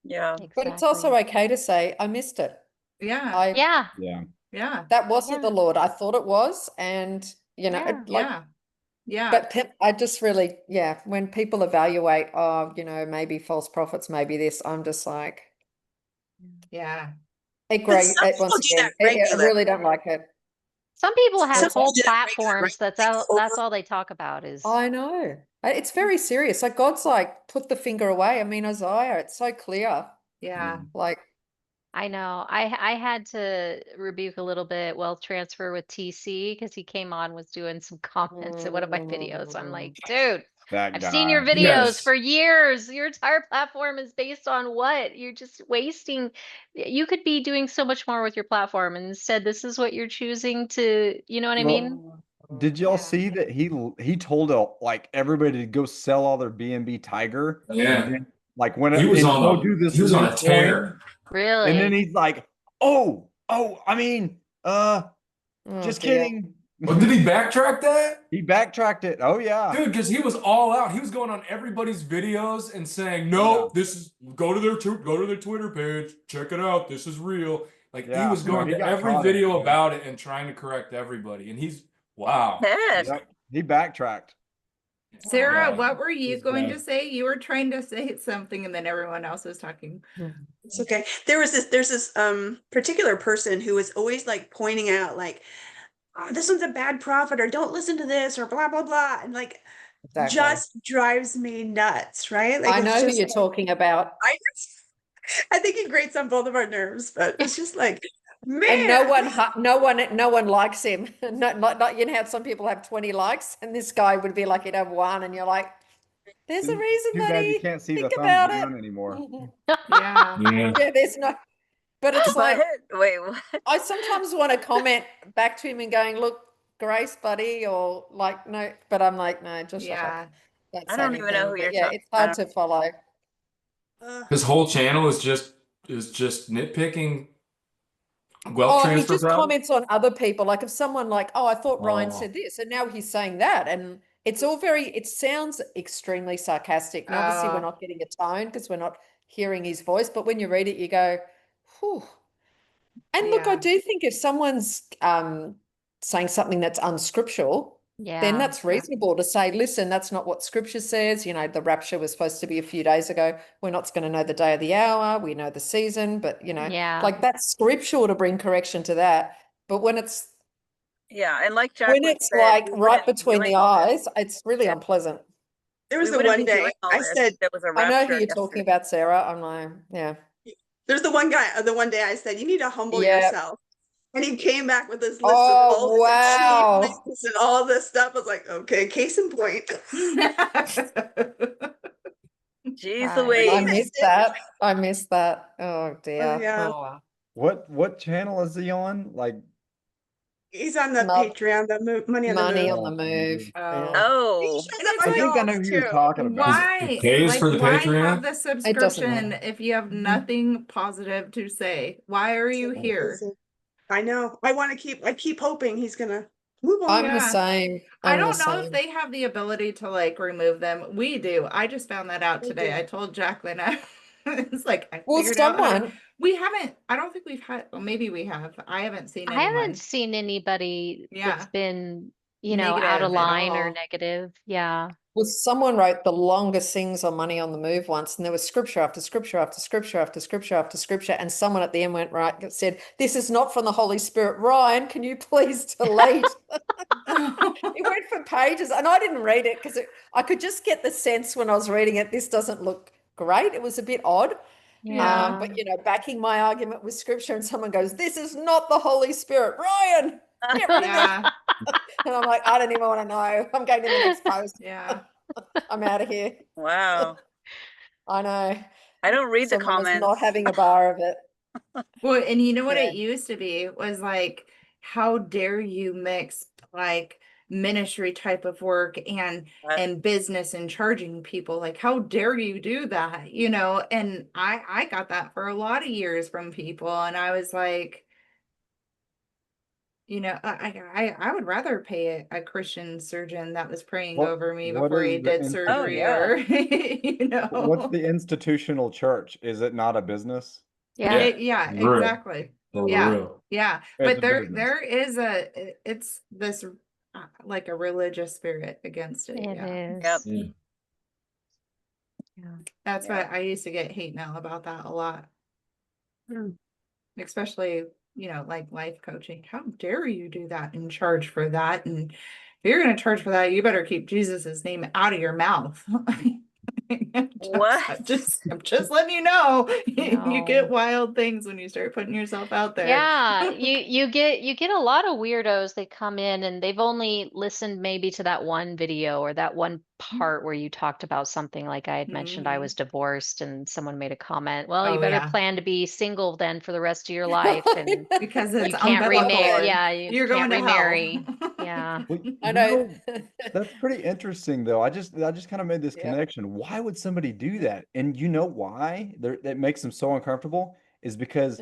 Speaker 4: Yeah.
Speaker 5: But it's also
Speaker 2: Exactly.
Speaker 5: okay to say, I missed it.
Speaker 1: Yeah,
Speaker 2: Yeah.
Speaker 7: Yeah.
Speaker 1: yeah,
Speaker 5: That wasn't
Speaker 2: Yeah.
Speaker 5: the Lord. I thought it was. And,
Speaker 2: Yeah.
Speaker 5: like,
Speaker 1: yeah, yeah,
Speaker 5: but I just really, yeah, when people evaluate, oh, maybe false prophets, maybe this, I'm just like,
Speaker 1: yeah,
Speaker 5: it
Speaker 3: But
Speaker 5: great.
Speaker 3: some people
Speaker 5: Once
Speaker 3: do
Speaker 5: again,
Speaker 3: that
Speaker 5: I
Speaker 3: regular.
Speaker 5: really don't like it.
Speaker 2: Some people have
Speaker 3: Some people
Speaker 2: whole
Speaker 3: do that regular, right?
Speaker 2: platforms that's all they talk about is
Speaker 5: I know. It's very serious. Like God's like, put the finger away. I mean, Isaiah, it's so clear.
Speaker 1: yeah,
Speaker 5: Like,
Speaker 2: I know. I had to rebuke a little bit wealth transfer with TC because he came on was doing some comments in one of my videos. I'm like, dude,
Speaker 7: That
Speaker 2: I've seen your
Speaker 7: guy.
Speaker 2: videos
Speaker 8: Yes.
Speaker 2: for years. Your entire platform is based on what? You're just wasting. You could be doing so much more with your platform. And instead, this is what you're choosing to, you know what I mean?
Speaker 7: Well, did y'all
Speaker 1: yeah,
Speaker 7: see that he told like everybody to go sell all their B&B Tiger, and
Speaker 8: Yeah.
Speaker 7: then like when
Speaker 8: He
Speaker 7: it,
Speaker 8: was
Speaker 7: and
Speaker 8: on
Speaker 7: go do this
Speaker 8: he was on
Speaker 7: new
Speaker 8: a
Speaker 7: coin,
Speaker 8: tear.
Speaker 7: and then
Speaker 2: Really?
Speaker 7: he's like, I mean,
Speaker 5: oh
Speaker 7: just
Speaker 5: dear.
Speaker 7: kidding.
Speaker 8: Oh, did he backtrack that?
Speaker 7: He backtracked it. Oh yeah.
Speaker 8: Dude, because he was all out. He was going on everybody's videos and saying,
Speaker 7: Oh yeah.
Speaker 8: "No, this is go to their Twitter page, check it out. This is real." Like he
Speaker 7: Yeah.
Speaker 8: was
Speaker 7: No,
Speaker 8: going
Speaker 7: he
Speaker 8: to
Speaker 7: got
Speaker 8: every
Speaker 7: caught in it.
Speaker 8: video about it and trying to correct everybody. And he's wow.
Speaker 4: Heck.
Speaker 7: Yep. He backtracked.
Speaker 1: Sarah,
Speaker 2: Wow.
Speaker 1: what were you
Speaker 8: This
Speaker 1: going
Speaker 8: guy.
Speaker 1: to say? You were trying to say something and then everyone else was talking.
Speaker 3: It's okay. There's this particular person who was always like pointing out like, oh, this one's a bad prophet or don't listen to this or blah blah blah and like
Speaker 5: Exactly.
Speaker 3: just drives me nuts, right? Like
Speaker 5: I
Speaker 3: it's
Speaker 5: know who
Speaker 3: just
Speaker 5: you're talking about.
Speaker 3: I think he grates on both of our nerves, but it's just like,
Speaker 5: And no
Speaker 3: man.
Speaker 5: one likes him. Not how some people have 20 likes, and this guy would be like, he'd have one, and you're like, there's a reason,
Speaker 7: Too bad you
Speaker 5: buddy.
Speaker 7: can't see
Speaker 5: Think
Speaker 7: the thumbs
Speaker 5: about it.
Speaker 7: down anymore.
Speaker 1: Yeah.
Speaker 8: Yeah.
Speaker 5: Yeah, there's no, but it's
Speaker 4: What?
Speaker 5: like,
Speaker 4: Wait, what?
Speaker 5: I sometimes want to comment back to him and going, look, Grace, buddy, or like, no, but I'm like, no, just shut up.
Speaker 1: Yeah.
Speaker 5: Don't
Speaker 4: I
Speaker 5: say
Speaker 4: don't even know
Speaker 5: anything.
Speaker 4: who
Speaker 5: But
Speaker 4: you're
Speaker 5: yeah,
Speaker 4: talking
Speaker 5: it's hard
Speaker 4: about.
Speaker 5: to follow.
Speaker 8: His whole channel is just nitpicking wealth
Speaker 5: Oh, he
Speaker 8: transfer
Speaker 5: just
Speaker 8: problems.
Speaker 5: comments on other people. Like if someone like, oh, I thought Ryan
Speaker 8: Oh.
Speaker 5: said this, and now he's saying that. And it's all it sounds extremely sarcastic. And obviously we're not getting a tone because we're not hearing his voice. But when you read it, you go, whew. And look, I
Speaker 1: Yeah.
Speaker 5: do think if someone's saying something that's unscriptural, then
Speaker 2: Yeah.
Speaker 5: that's reasonable to say, listen, that's not what scripture says. The rapture was supposed to be a few days ago. We're not going to know the day or the hour. We know the season, but
Speaker 2: Yeah.
Speaker 5: like that's scriptural to bring correction to that. But when it's
Speaker 4: Yeah, and like Jacqueline said,
Speaker 5: like
Speaker 4: we
Speaker 5: right
Speaker 4: wouldn't be
Speaker 5: between
Speaker 4: doing
Speaker 5: the
Speaker 4: all this.
Speaker 5: eyes, it's really
Speaker 4: Yeah.
Speaker 5: unpleasant.
Speaker 3: There
Speaker 4: We
Speaker 3: was the
Speaker 4: wouldn't
Speaker 3: one
Speaker 4: be doing
Speaker 3: day
Speaker 4: all
Speaker 3: I
Speaker 4: this
Speaker 3: said,
Speaker 4: if there was a
Speaker 5: I know who
Speaker 4: rapture
Speaker 5: you're
Speaker 4: yesterday.
Speaker 5: talking about, Sarah. I'm like, yeah.
Speaker 3: there's the one day I said, you need to humble
Speaker 5: Yeah.
Speaker 3: yourself. And he came back with this list of
Speaker 5: Oh,
Speaker 3: all his
Speaker 5: wow.
Speaker 3: achievements and all this stuff. I was like, okay, case in point.
Speaker 4: Jeez
Speaker 2: Right.
Speaker 5: I
Speaker 4: Louise.
Speaker 5: missed that. I missed that. Oh dear.
Speaker 3: Yeah.
Speaker 5: Oh, wow.
Speaker 7: What channel is he on? Like
Speaker 3: He's on the
Speaker 5: Not
Speaker 3: Patreon, Money on the
Speaker 5: money
Speaker 3: Move.
Speaker 5: on the move. Yeah.
Speaker 3: He
Speaker 4: Oh,
Speaker 3: shows
Speaker 1: And
Speaker 3: up
Speaker 1: it's
Speaker 3: on
Speaker 7: I think I
Speaker 1: like,
Speaker 7: know
Speaker 3: y'all's
Speaker 7: who you're
Speaker 3: too.
Speaker 7: talking about.
Speaker 1: why,
Speaker 8: pays
Speaker 1: like,
Speaker 8: for the
Speaker 1: why have
Speaker 8: Patreon?
Speaker 1: the
Speaker 5: It doesn't
Speaker 1: subscription
Speaker 5: matter.
Speaker 1: if you have nothing positive to say? Why are you here?
Speaker 3: I know. I keep hoping he's gonna move on.
Speaker 5: I'm the
Speaker 1: Yeah.
Speaker 5: same.
Speaker 1: I
Speaker 5: I'm the
Speaker 1: don't know if
Speaker 5: same.
Speaker 1: they have the ability to like remove them. We do. I just found that out
Speaker 3: They
Speaker 1: today.
Speaker 3: do.
Speaker 1: I told Jacqueline, it's like I
Speaker 5: Well,
Speaker 1: figured out how to.
Speaker 5: someone,
Speaker 1: We haven't. I don't think we've had. Well, maybe we have. I haven't seen
Speaker 2: I haven't
Speaker 1: anyone.
Speaker 2: seen anybody that's
Speaker 1: Yeah,
Speaker 2: been, out of
Speaker 1: negative at
Speaker 2: line or
Speaker 1: all.
Speaker 2: negative. Yeah.
Speaker 5: someone wrote the longest things on money on the move once, and there was scripture after scripture after scripture after scripture after scripture, and someone at the end went right said, "This is not from the Holy Spirit." Ryan, can you please delete? It went for pages, and I didn't read it because I could just get the sense when I was reading it, this doesn't look great. It was a bit odd.
Speaker 1: Yeah.
Speaker 5: But you know, backing my argument with scripture, and someone goes, "This is not the Holy Spirit, Ryan. Get rid of
Speaker 1: Yeah.
Speaker 5: this." And I'm like, I don't even want to know. I'm going to the next post.
Speaker 1: Yeah.
Speaker 5: I'm out of here.
Speaker 4: Wow.
Speaker 5: I know.
Speaker 4: I don't read the
Speaker 5: Someone was not
Speaker 4: comments.
Speaker 5: having a bar of it.
Speaker 1: Well, and you know what
Speaker 5: Yeah.
Speaker 1: it used to be was like, how dare you mix like ministry type of work and business and charging people? Like, how dare you do that? You know, and I got that for a lot of years from people, and I was like, you know, I would rather pay a Christian surgeon that was praying
Speaker 7: What-
Speaker 1: over me
Speaker 7: what
Speaker 1: before
Speaker 7: is
Speaker 1: he
Speaker 7: the
Speaker 1: did
Speaker 7: institution?
Speaker 1: surgery,
Speaker 4: Oh,
Speaker 1: or you
Speaker 7: What's
Speaker 1: know.
Speaker 7: the institutional church? Is it not a business?
Speaker 2: Yeah.
Speaker 1: Yeah,
Speaker 8: For real.
Speaker 1: exactly.
Speaker 8: For
Speaker 1: Yeah.
Speaker 8: real.
Speaker 1: Yeah,
Speaker 7: It's
Speaker 1: but
Speaker 7: a
Speaker 1: there
Speaker 7: business.
Speaker 1: there is it's this like a religious spirit against it.
Speaker 2: It
Speaker 1: Yeah.
Speaker 2: is.
Speaker 4: Yep.
Speaker 8: Mm.
Speaker 2: Yeah.
Speaker 1: That's
Speaker 4: Yeah.
Speaker 1: what I used to get hate mail about that a lot. Especially, you know, like life coaching. How dare you do that and charge for that? And if you're going to charge for that, you better keep Jesus's name out of your mouth.
Speaker 4: What?
Speaker 1: I'm just letting you know, you
Speaker 2: No.
Speaker 1: get wild things when you start putting yourself out there.
Speaker 2: Yeah, you get a lot of weirdos. They come in and they've only listened maybe to that one video or that one part where you talked about something like I had mentioned I
Speaker 1: Mhm.
Speaker 2: was divorced and someone made a comment. Well, you
Speaker 1: Oh,
Speaker 2: better
Speaker 1: yeah.
Speaker 2: plan to be single then for the rest of your life and
Speaker 1: Because
Speaker 2: you
Speaker 1: it's
Speaker 2: can't
Speaker 1: unbiblical
Speaker 2: remarry.
Speaker 1: and
Speaker 2: Yeah, you
Speaker 1: you're
Speaker 2: can't
Speaker 1: going to hell.
Speaker 2: remarry. Yeah.
Speaker 7: Well,
Speaker 5: I
Speaker 7: you
Speaker 5: know.
Speaker 7: that's pretty interesting though. I just kind of made this
Speaker 5: Yeah.
Speaker 7: connection. Why would somebody do that? And you know why? That makes them so uncomfortable is because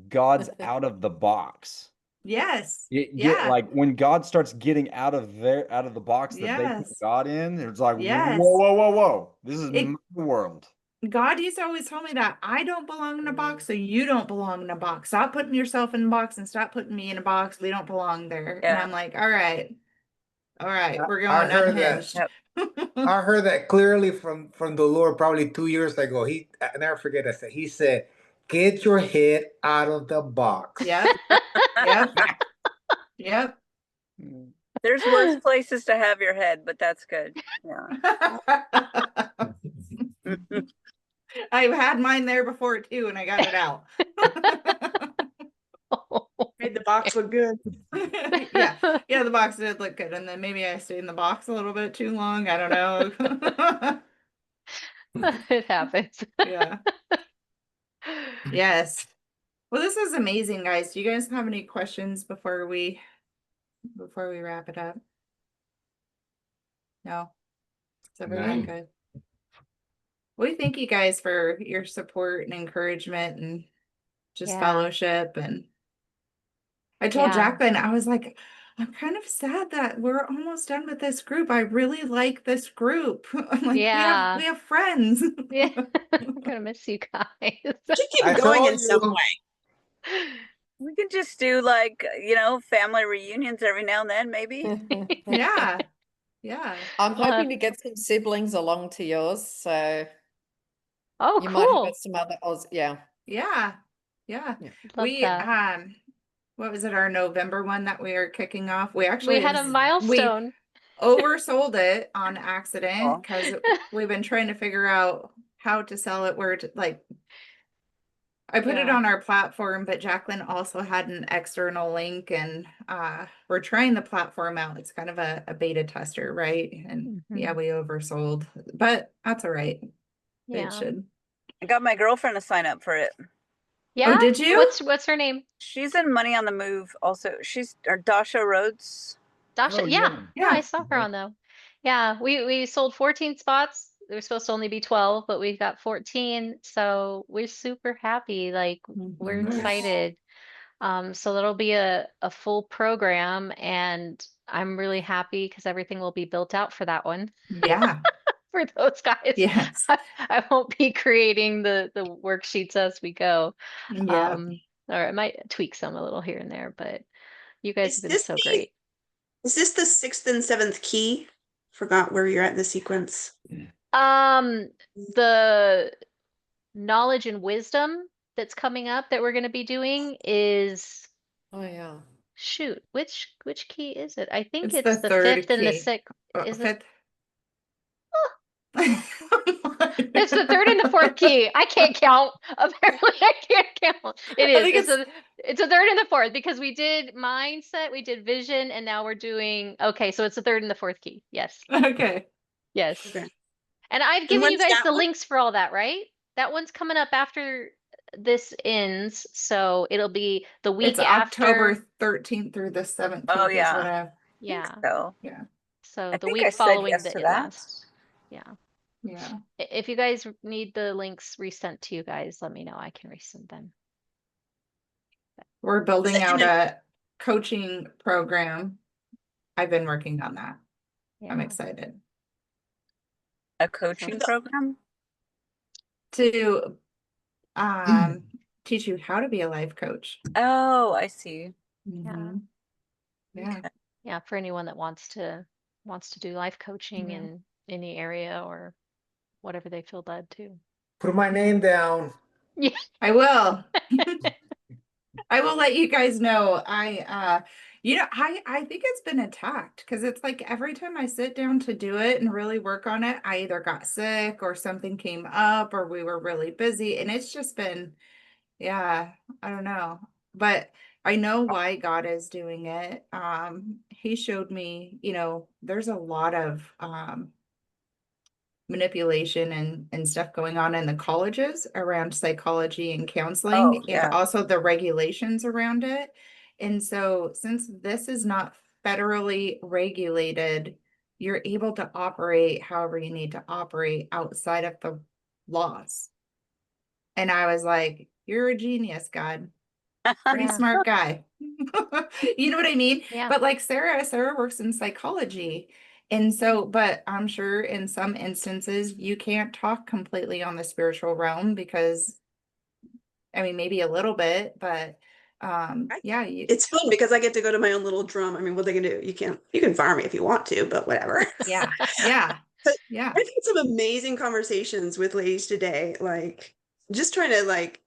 Speaker 7: God's out of the box.
Speaker 1: Yes.
Speaker 7: Get
Speaker 1: Yeah.
Speaker 7: like when God starts getting out of the box that they put
Speaker 1: Yes.
Speaker 7: God in, it's like,
Speaker 1: Yes.
Speaker 7: whoa. This is
Speaker 1: It,
Speaker 7: my world.
Speaker 1: God used to always tell me that I don't belong in a box, so you don't belong in a box. Stop putting yourself in a box and stop putting me in a box. We don't belong there. And
Speaker 4: Yeah.
Speaker 1: I'm like, all right, we're
Speaker 9: I
Speaker 1: going
Speaker 9: heard that.
Speaker 1: unhinged.
Speaker 4: Yep.
Speaker 9: I heard that clearly from the Lord probably 2 years ago. I never forget that. He said, "Get your head out of the box."
Speaker 1: Yep. Yep. Yep.
Speaker 4: There's worse places to have your head, but that's good. Yeah.
Speaker 1: I've had mine there before too, and I got it out.
Speaker 3: Made the box look good.
Speaker 1: Yeah, the box did look good, and then maybe I stayed in the box a little bit too long. I don't know.
Speaker 2: It happens.
Speaker 1: Yeah. Yes. Well, this is amazing, guys. Do you guys have any questions before we wrap it up? No. Is everyone
Speaker 8: None.
Speaker 1: good? We thank you guys for your support and encouragement and just
Speaker 2: Yeah.
Speaker 1: fellowship. And I told
Speaker 2: Yeah.
Speaker 1: Jacqueline, I was like, I'm kind of sad that we're almost done with this group. I really like this group. I'm like,
Speaker 2: Yeah.
Speaker 1: we have friends.
Speaker 2: Yeah. I'm gonna miss you guys.
Speaker 3: Should keep
Speaker 9: I
Speaker 3: going
Speaker 9: told
Speaker 3: in some
Speaker 9: you.
Speaker 3: way.
Speaker 4: We could just do like, family reunions every now and then, maybe.
Speaker 1: Yeah. Yeah.
Speaker 5: I'm
Speaker 2: We'll have-
Speaker 5: hoping to get some siblings along to yours, so
Speaker 2: Oh,
Speaker 5: you might
Speaker 2: cool.
Speaker 5: have some other Oz. Yeah.
Speaker 1: Yeah. Yeah.
Speaker 2: Love
Speaker 1: We
Speaker 2: that.
Speaker 1: what was it, our November one that we are kicking off? We
Speaker 2: We
Speaker 1: actually
Speaker 2: had a
Speaker 1: we
Speaker 2: milestone.
Speaker 1: oversold it on accident
Speaker 4: Aw.
Speaker 1: because we've been trying to figure out how to sell it, where to like I put it
Speaker 2: Yeah.
Speaker 1: on our platform, but Jacqueline also had an external link, and we're trying the platform out. It's kind of a beta tester, right? And yeah,
Speaker 2: Mhm.
Speaker 1: we oversold, but that's all right. It
Speaker 2: Yeah.
Speaker 1: should.
Speaker 4: I got my girlfriend to sign up for it.
Speaker 2: Yeah.
Speaker 1: did you?
Speaker 2: What's her name?
Speaker 4: She's in Money on the Move also. She's Dasha Rhodes.
Speaker 2: Dasha.
Speaker 7: Oh,
Speaker 2: Yeah.
Speaker 1: Yeah.
Speaker 2: I saw her on though. Yeah. We sold 14 spots. There was supposed to only be 12, but we got 14. So we're super happy. Like we're
Speaker 8: Nice.
Speaker 2: excited. So that'll be a full program, and I'm really happy because everything will be built out for that one.
Speaker 1: Yeah.
Speaker 2: For those guys.
Speaker 1: Yes.
Speaker 2: I won't be creating the worksheets as we go.
Speaker 1: Yeah.
Speaker 2: Or I might tweak some a little here and there, but you guys
Speaker 3: Is
Speaker 2: have been
Speaker 3: this
Speaker 2: so
Speaker 3: the-
Speaker 2: great.
Speaker 3: Is this the 6th and 7th key? Forgot where you're at in the sequence.
Speaker 2: The knowledge and wisdom that's coming up that we're going to be doing is
Speaker 5: Oh yeah.
Speaker 2: shoot, which key is it? I think
Speaker 1: It's
Speaker 2: it's
Speaker 1: the
Speaker 2: the
Speaker 1: third
Speaker 2: fifth and the
Speaker 1: key.
Speaker 2: sixth. Is it?
Speaker 1: Fifth.
Speaker 2: It's the third and the fourth key. I can't count. Apparently, I can't count. It
Speaker 1: I
Speaker 2: is.
Speaker 1: think
Speaker 2: It's a third and the fourth because we did mindset, we did vision, and now we're doing okay. So it's the third and the fourth key. Yes.
Speaker 1: Okay.
Speaker 2: Yes.
Speaker 3: Okay.
Speaker 2: And I've
Speaker 3: And
Speaker 2: given you
Speaker 3: when's
Speaker 2: guys
Speaker 3: that
Speaker 2: the
Speaker 3: one?
Speaker 2: links for all that, right? That one's coming up after this ends, so it'll be the
Speaker 1: It's
Speaker 2: week
Speaker 1: October
Speaker 2: after.
Speaker 1: 13th through the 17th
Speaker 4: Oh
Speaker 1: is
Speaker 4: yeah,
Speaker 1: what
Speaker 4: I
Speaker 1: I,
Speaker 4: think
Speaker 2: Yeah.
Speaker 4: so.
Speaker 1: yeah,
Speaker 2: So
Speaker 4: I
Speaker 2: the
Speaker 4: think
Speaker 2: week
Speaker 4: I said
Speaker 2: following
Speaker 4: yes
Speaker 2: the
Speaker 4: to
Speaker 2: it
Speaker 4: that.
Speaker 2: last. Yeah.
Speaker 1: yeah.
Speaker 2: If you guys need the links resent to you guys, let me know. I can resend them.
Speaker 1: We're building
Speaker 3: And
Speaker 1: out
Speaker 3: then-
Speaker 1: a coaching program. I've been working on that. I'm
Speaker 2: Yeah.
Speaker 1: excited
Speaker 4: A coaching program?
Speaker 1: to teach you how to be a life coach.
Speaker 4: Oh, I see.
Speaker 2: Yeah.
Speaker 1: Mhm. Yeah.
Speaker 4: Okay.
Speaker 2: Yeah, for anyone that wants to do life coaching
Speaker 1: Yeah.
Speaker 2: in any area or whatever they feel led to.
Speaker 9: Put my name down.
Speaker 2: Yeah.
Speaker 1: I will. I will let you guys know. I think it's been attacked because it's like every time I sit down to do it and really work on it, I either got sick or something came up or we were really busy. And it's just been, yeah, I don't know. But I know why God is doing it. He showed me, there's a lot of manipulation and stuff going on in the colleges around psychology and
Speaker 4: Oh,
Speaker 1: counseling and
Speaker 4: yeah.
Speaker 1: also the regulations around it. And so since this is not federally regulated, you're able to operate however you need to operate outside of the laws. And I was like, you're a genius, God. Pretty
Speaker 2: Yeah.
Speaker 1: smart guy. You know what I mean?
Speaker 2: Yeah.
Speaker 1: But like Sarah works in psychology. And so, but I'm sure in some instances you can't talk completely on the spiritual realm because, I mean, maybe a little bit, but yeah,
Speaker 3: It's fun because I get to go to my own little drum. I mean, what are they gonna do? You can fire me if you want to, but whatever.
Speaker 1: yeah,
Speaker 3: But
Speaker 1: yeah.
Speaker 3: I've had some amazing conversations with ladies today, like just trying to like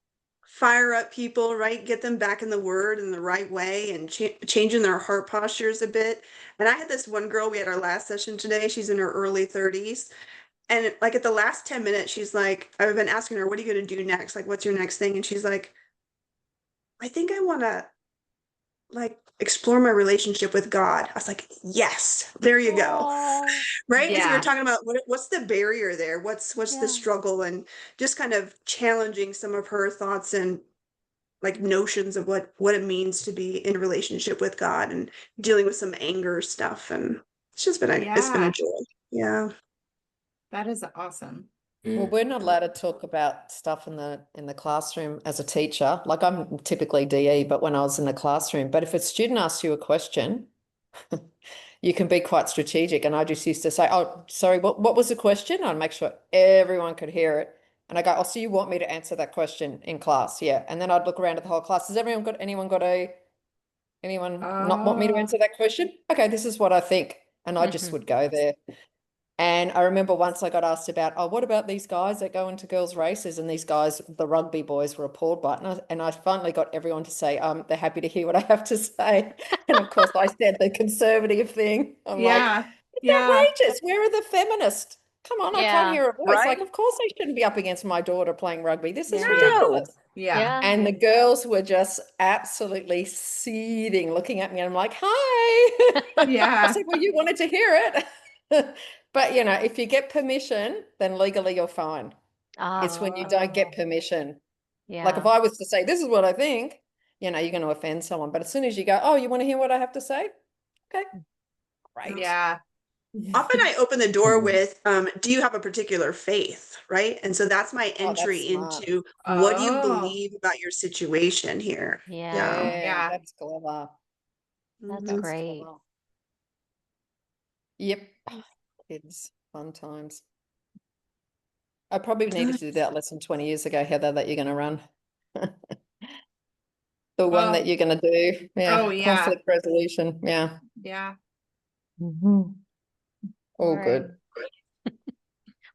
Speaker 3: fire up people, right? Get them back in the word in the right way and changing their heart postures a bit. And I had this one girl, we had our last session today. She's in her early 30s. And like at the last 10 minutes, she's like, I've been asking her, what are you going to do next? Like, what's your next thing? And she's like, I think I want to like explore my relationship with God. I was like, yes, there you go.
Speaker 2: Oh,
Speaker 3: Right. And so we were
Speaker 1: Yeah.
Speaker 3: talking about what's the barrier there? What's the
Speaker 2: Yeah.
Speaker 3: struggle, and just kind of challenging some of her thoughts and like notions of what it means to be in a relationship with God and dealing with some anger stuff. And it's been a
Speaker 1: Yeah.
Speaker 3: joy. Yeah.
Speaker 1: That is awesome.
Speaker 5: Well, we're not allowed to talk about stuff in the classroom as a teacher. Like I'm typically DE, but when I was in the classroom, but if a student asks you a question, you can be quite strategic. And I just used to say, oh, sorry, what was the question? I'd make sure everyone could hear it. And I go, oh, so you want me to answer that question in class? Yeah. And then I'd look around at the whole class. Has anyone not want me to answer that question? Okay, this is what I think. And I just would go there. And I remember once I got asked about, oh, what about these guys that go into girls' races? And these guys, the rugby boys, were appalled by it. And I finally got everyone to say, they're happy to hear what I have to say. And of course, I said the conservative thing. I'm like,
Speaker 1: Yeah.
Speaker 5: it's
Speaker 1: Yeah.
Speaker 5: outrageous. Where are the feminists? Come on, I can't
Speaker 2: Yeah.
Speaker 5: hear a voice.
Speaker 4: Right?
Speaker 5: Like, of course I shouldn't be up against my daughter playing rugby. This is
Speaker 2: Yeah.
Speaker 5: ridiculous.
Speaker 1: Yeah.
Speaker 2: Yeah.
Speaker 5: And the girls were just absolutely seething, looking at me. And I'm like, hi. I
Speaker 1: Yeah.
Speaker 5: said, well, you wanted to hear it. But, if you get permission, then legally you're fine. It's when you don't get permission. Like if
Speaker 2: Yeah.
Speaker 5: I was to say, this is what I think, you're going to offend someone. But as soon as you go, oh, you want to hear what I have to say? Okay, great.
Speaker 1: Yeah.
Speaker 3: Often I open the door with, do you have a particular faith? Right. And so that's my
Speaker 5: Oh, that's
Speaker 3: entry
Speaker 5: smart.
Speaker 3: into what do you
Speaker 1: Oh.
Speaker 3: believe about your situation here?
Speaker 2: Yeah.
Speaker 1: Yeah.
Speaker 5: That's clever.
Speaker 2: That's
Speaker 3: Mhm.
Speaker 5: That's
Speaker 2: great.
Speaker 5: clever. Yep. Kids, fun times. I probably needed to do that lesson 20 years ago, Heather, that you're going to run. The one that you're going to do. Yeah.
Speaker 1: Oh, yeah.
Speaker 5: Conflict resolution. Yeah.
Speaker 1: Yeah.
Speaker 5: All
Speaker 2: All
Speaker 5: good.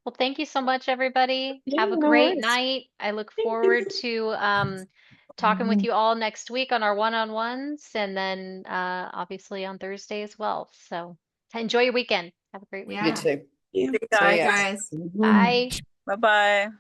Speaker 2: Well, thank you so much, everybody.
Speaker 5: Yeah,
Speaker 2: Have a
Speaker 5: no
Speaker 2: great
Speaker 5: worries.
Speaker 2: night. I look forward to talking with you all next week on our one-on-ones and then obviously on Thursday as well. So enjoy your weekend. Have a great
Speaker 1: Yeah.
Speaker 5: You
Speaker 2: weekend.
Speaker 5: too.
Speaker 3: Yeah.
Speaker 5: See
Speaker 1: Bye,
Speaker 5: ya.
Speaker 1: guys.
Speaker 2: Bye.
Speaker 4: Bye-bye.